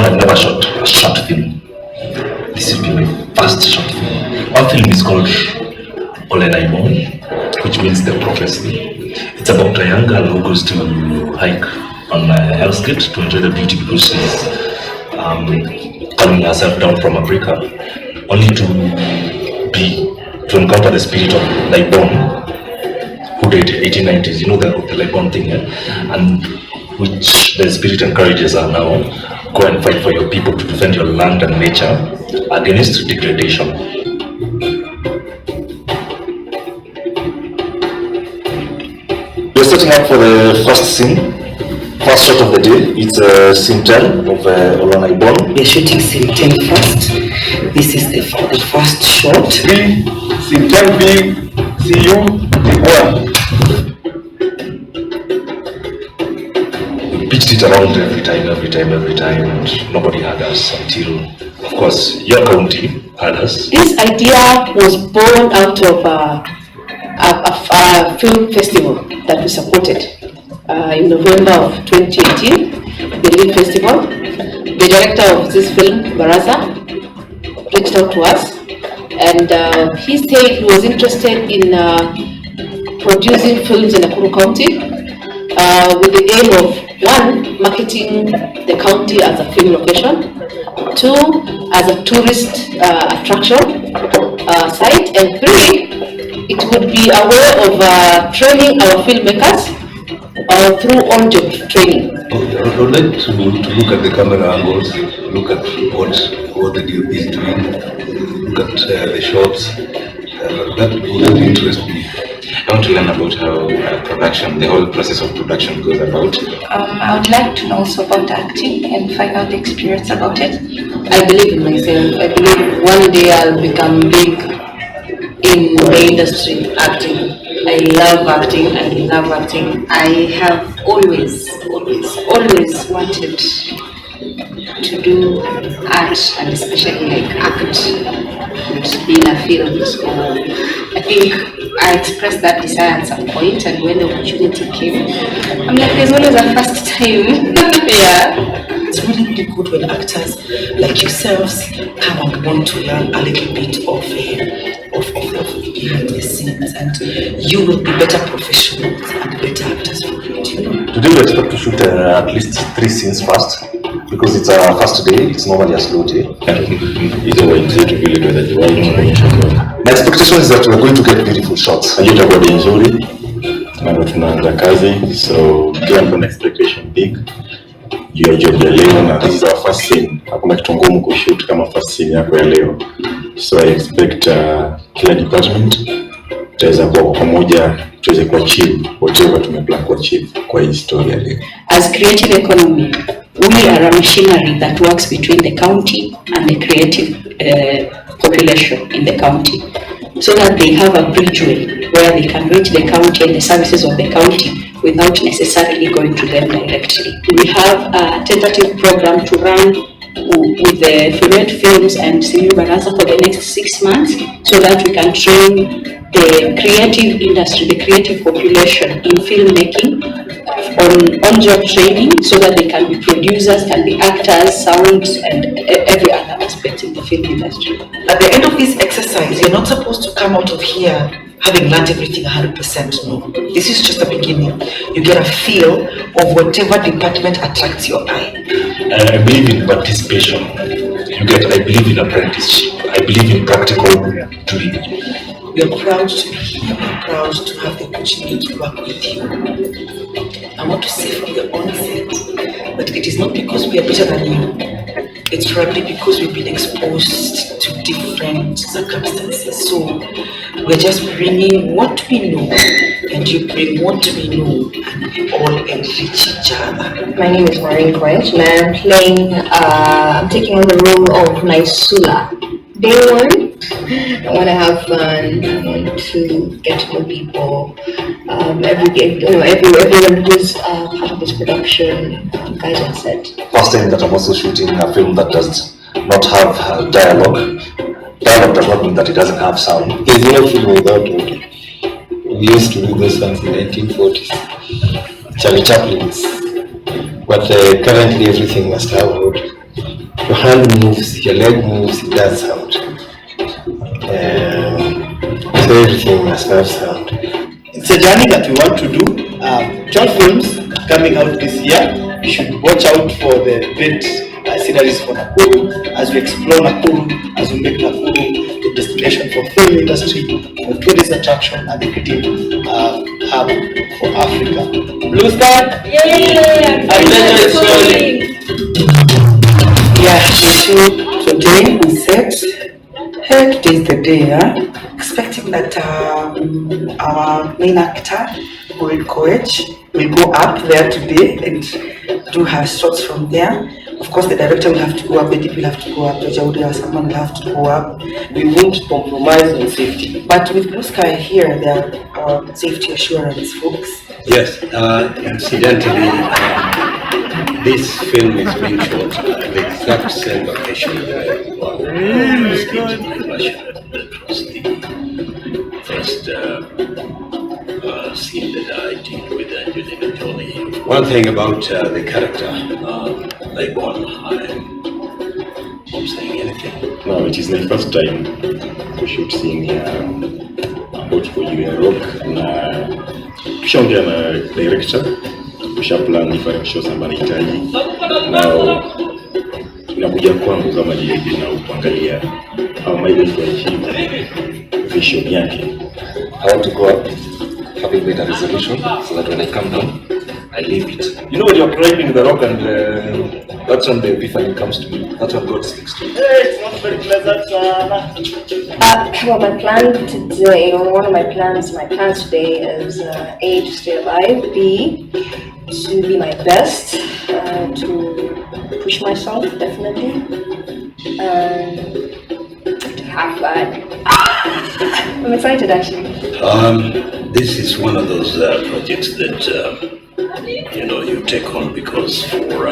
I've never shot a short film. This will be my first short film. Our film is called Ol-Enaibon, which means the prophecy. It's about a young girl who goes to hike on Hell's Gate to enjoy the beauty because she's calming herself down from Africa, only to encounter the spirit of Naibon, who died in 1890s. You know the Naibon thing, and which the spirit encourages her now, go and fight for your people to defend your land and nature against degradation. We're setting up for the first scene. First shot of the day, it's scene 10 of Ol-Enaibon. We're shooting scene 10 first. This is the first shot. Scene 10 being see you, take 1. We pitched it around every time, and nobody had us until, of course, your county had us. This idea was born out of a film festival that we supported. In November of 2018, the Lead Festival. The director of this film, Baraza, reached out to us, and he said he was interested in producing films in Nakuru County with the aim of 1, marketing the county as a film location, 2, as a tourist attraction site, and 3, it would be a way of training our filmmakers through on-job training. I would like to look at the camera angles, look at what the DOP is doing, look at the shots. That would interest me. I want to learn about how the whole process of production goes about. I would like to know also about acting and find out the experience about it. I believe in myself. I believe one day I'll become big in the industry, acting. I love acting. I have always wanted to do art, and especially like act and be in a film. So I think I expressed that desire at some point, and when the opportunity came, I'm like, there's always a first time. Yeah. It's really good when actors like yourselves come on board to learn a little bit of behind the scenes, and you will be better professionals and better actors for it. Today we expect to shoot at least 3 scenes first, because it's a first day, it's normally a slow day. My expectation is that we're going to get beautiful shots. Itakuwa nzuri na tunaanza kazi, so don't have an expectation big. Your job ya leo, na this is our first scene. Hakuna kitu ngumu kushoot kama first scene yako ya leo. So I expect kila department tutaweza kuwa pamoja, tuweze kuachieve whatever tumeplan kuachieve kwa hii story ya leo. As creative economy, we are a machinery that works between the county and the creative population in the county, so that they have a bridgeway where they can reach the county and the services of the county without necessarily going to them directly. We have a tentative program to run with the Filmed Films and Simi Baraza for the next 6 months, so that we can train the creative industry, the creative population in filmmaking on-job training, so that they can be producers, can be actors, sound, and every other aspect in the film industry. At the end of this exercise, you're not supposed to come out of here having learned everything 100%. No, this is just the beginning. You get a feel of whatever department attracts your eye. I believe in participation. I believe in apprenticeship. I believe in practical doing. We are proud to be here. We are proud to have the opportunity to work with you. I want to say from the onset that it is not because we are better than you. It's probably because we've been exposed to different circumstances. So we're just bringing what we know, and you bring what we know, and we all enrich each other. My name is Maureen Quench, and I'm taking on the role of Naisula. Day 1, I want to have fun. I want to get to know people. Everyone who's part of this production, guys on set. First time that I'm also shooting a film that does not have dialogue. Dialogue does not mean that it doesn't have sound. There's no film without audio. We used to do those songs in the 1940s. Charlie Chaplin's. But currently everything must have audio. hand moves, your leg moves, it does sound. So everything must have sound. It's a journey that we want to do. 12 films coming out this year. You should watch out for the event sceneries for Nakuru as we explore Nakuru, as we make Nakuru the destination for film industry, for tourist attraction, and the creative hub for Africa. Blue Star? Yeah! Yeah, so today we said, hey, today is the day, expecting that our main actor, Maureen Koech, will go up there today and do her shots from there. Of course, the director will have to go up, the DP will have to go up, the Jaudi or someone will have to go up. We won't compromise on safety. But with Blue Sky here, there are safety assurance folks. Yes, incidentally, this film is being shot at the exact same location where we were skating in Russia. That was the first scene that I did with Angelina Jolie. One thing about the character, Ol-Enaibon, I'm not saying anything. No, it is my first time to shoot scene here about for you rock na tushaongea na director, tusha plan different shows ambazo nahitaji. Now inakuja kwangu kama jibu na kuangalia how am I going to achieve vision yake. I want to go up having made a resolution so that when I come down, I leave it. You know when you're climbing the rock and that's when the epiphany comes to me. That's when God speaks to me. It's not very pleasant. Well, my plan today, or one of my plans today is A, to stay alive, B, to be my best, to push myself, definitely, and to have fun. I'm excited, actually. This is one of those projects that you take on because for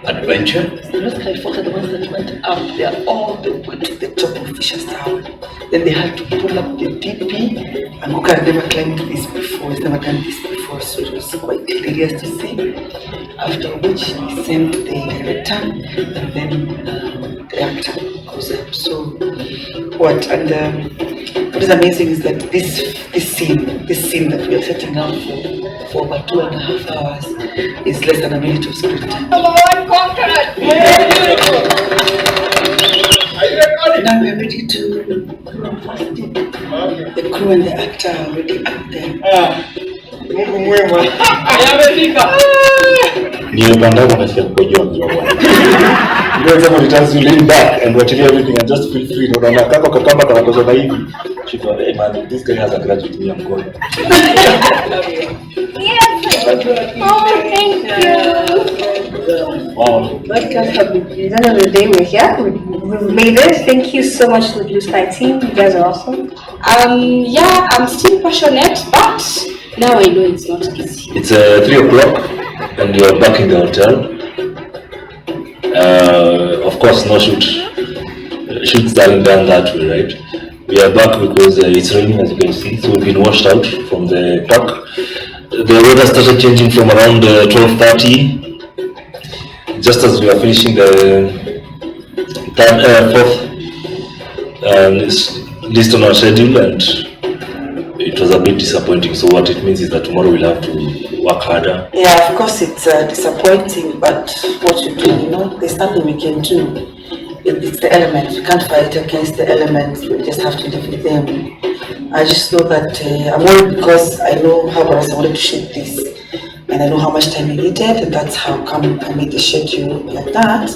adventure. Those kind of folks are the ones that went up there all the way to the top of Fisher's Tower. Then they had to pull up the DP, and Kuka had never climbed this before, he's never done this before, so it was quite hilarious to see. After which he sent the director, and then the actor goes up. So what is amazing is that this scene that we are setting out for about 2.5 hours is less than a minute of screen time. Come on, conquer it! Now we're ready to fast it. The crew and the actor are already up there. Mungu mwema. Nimepanda kwa nasikia kujua mjomba. You know someone tells you lean back and watch everything and just feel free. Unaona kaka kama kanakosa na hivi. She thought, hey man, this guy has a grudge with me, I'm going. Yes! Oh, thank you! What can happen? At the end of the day, we're here. We've made it. Thank you so much to the Blue Sky team. You guys are awesome. Yeah, I'm still passionate, but now I know it's not easy. It's 3 o'clock and you're back in the hotel. Of course, no shoots done that way, right? We are back because it's raining, as you can see, so we've been washed out from the park. The weather started changing from around 12:30, just as we are finishing the fourth list on our schedule, and it was a bit disappointing. So what it means is that tomorrow we'll have to work harder. Yeah, of course it's disappointing, but what you do, there's nothing we can do. It's the elements. We can't fight against the elements. We just have to live with them. I just know that I'm worried because I know how much I wanted to shoot this, and I know how much time I needed, and that's how come I made the schedule like that.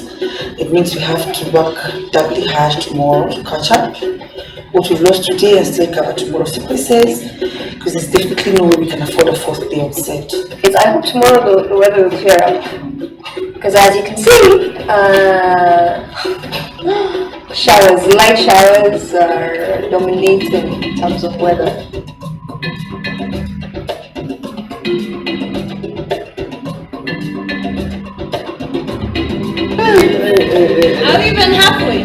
It means we have to work doubly hard tomorrow to catch up. What we've lost today and still cover tomorrow's sequences, because there's definitely no way we can afford a 4th day on set. I hope tomorrow the weather will clear up. Because as you can see, light showers are dominating in terms of weather. Not even halfway.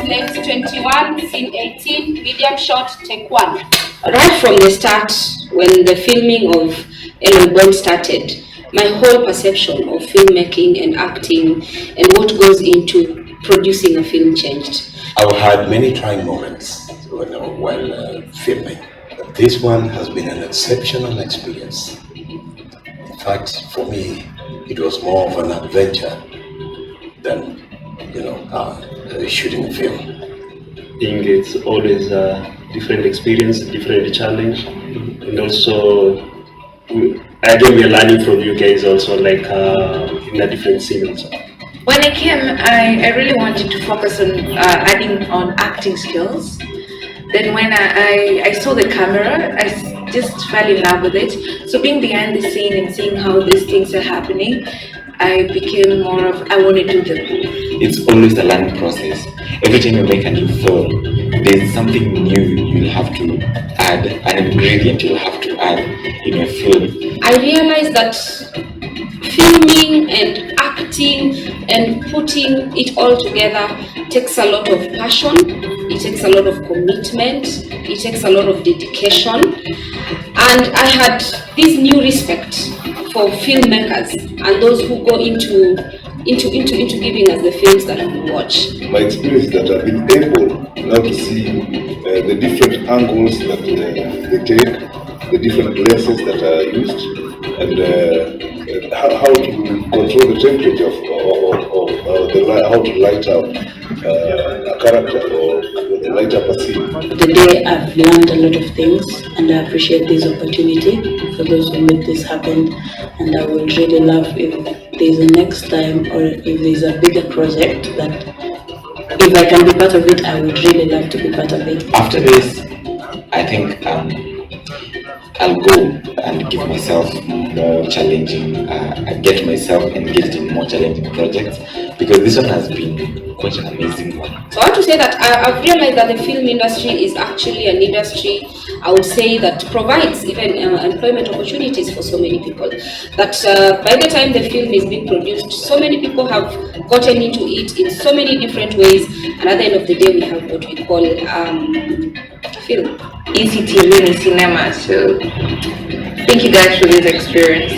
Next 21, scene 18, medium shot, take 1. Right from the start, when the filming of Ol-Enaibon started, my whole perception of filmmaking and acting and what goes into producing a film changed. I've had many trying moments while filming, but this one has been an exceptional experience. In fact, for me, it was more of an adventure than, shooting a film. I think it's always a different experience, different challenge, and also again we are learning from you guys also, like in a different scene also. When I came, I really wanted to focus on adding on acting skills. Then when I saw the camera, I just fell in love with it. So being behind the scene and seeing how these things are happening, I became more of, I want to do them. It's always a learning process. Every time you make a new film, there's something new you'll have to add, an ingredient you'll have to add in your film. I realized that filming and acting and putting it all together takes a lot of passion, it takes a lot of commitment, it takes a lot of dedication, and I had this new respect for filmmakers and those who go into giving us the films that we watch. My experience is that I've been able now to see the different angles that they take, the different lenses that are used, and how to control the temperature of the light, how to light up a character or the light up a scene. Today I've learned a lot of things, and I appreciate this opportunity for those who made this happen, and I would really love if there's a next time or if there's a bigger project that if I can be part of it, I would really love to be part of it. After this, I think I'll go and give myself more challenging, get myself engaged in more challenging projects, because this one has been quite an amazing one. So I want to say that I've realized that the film industry is actually an industry, I would say, that provides even employment opportunities for so many people. That by the time the film is being produced, so many people have gotten into it in so many different ways, and at the end of the day we have what we call film. ECTV in cinema, so thank you guys for this experience.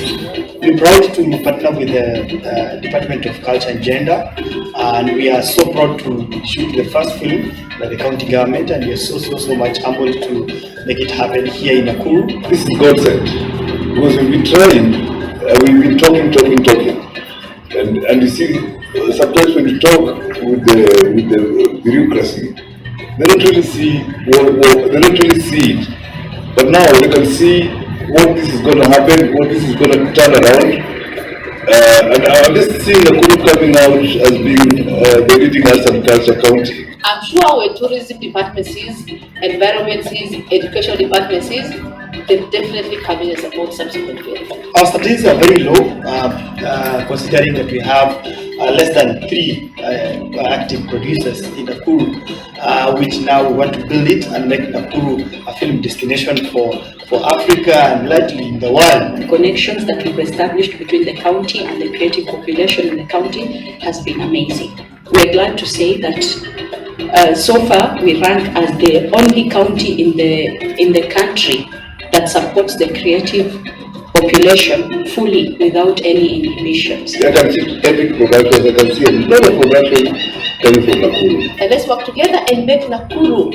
We're proud to partner with the Department of Culture and Gender, and we are so proud to shoot the first film by the county government, and we are so much humbled to make it happen here in Nakuru. This is God sent, because we've been trying, we've been talking, and you see, sometimes when you talk with the bureaucracy, they don't really see it. But now they can see what this is going to happen, what this is going to turn around. And I'm just seeing Nakuru coming out as being the leading arts and culture county. I'm sure when tourism department sees, environment sees, education department sees, they definitely come in and support subsequent films. Our statistics are very low, considering that we have less than 3 active producers in Nakuru, which now we want to build it and make Nakuru a film destination for Africa and likely in the world. The connections that we've established between the county and the creative population in the county has been amazing. We're glad to say that so far we rank as the only county in the country that supports the creative population fully without any inhibitions. I can see epic productions, I can see a lot of production coming from Nakuru. And let's work together and make Nakuru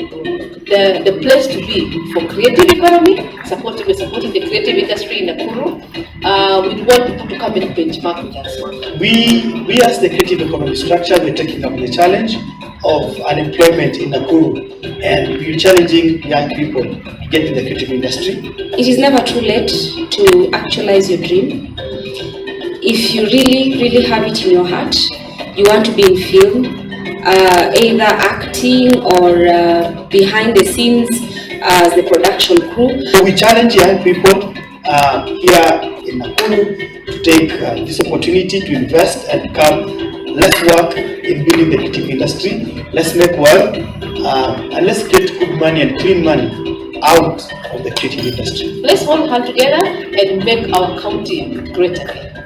the place to be for creative economy, supporting the creative industry in Nakuru. We want people to come and benchmark with us. We as the creative economy structure, we're taking up the challenge of unemployment in Nakuru, and we're challenging young people to get in the creative industry. It is never too late to actualize your dream. If you really have it in your heart, you want to be in film, either acting or behind the scenes as the production crew. We challenge young people here in Nakuru to take this opportunity to invest and come. Let's work in building the creative industry. Let's make wealth and let's get good money and clean money out of the creative industry. Let's all hand together and make our county great again.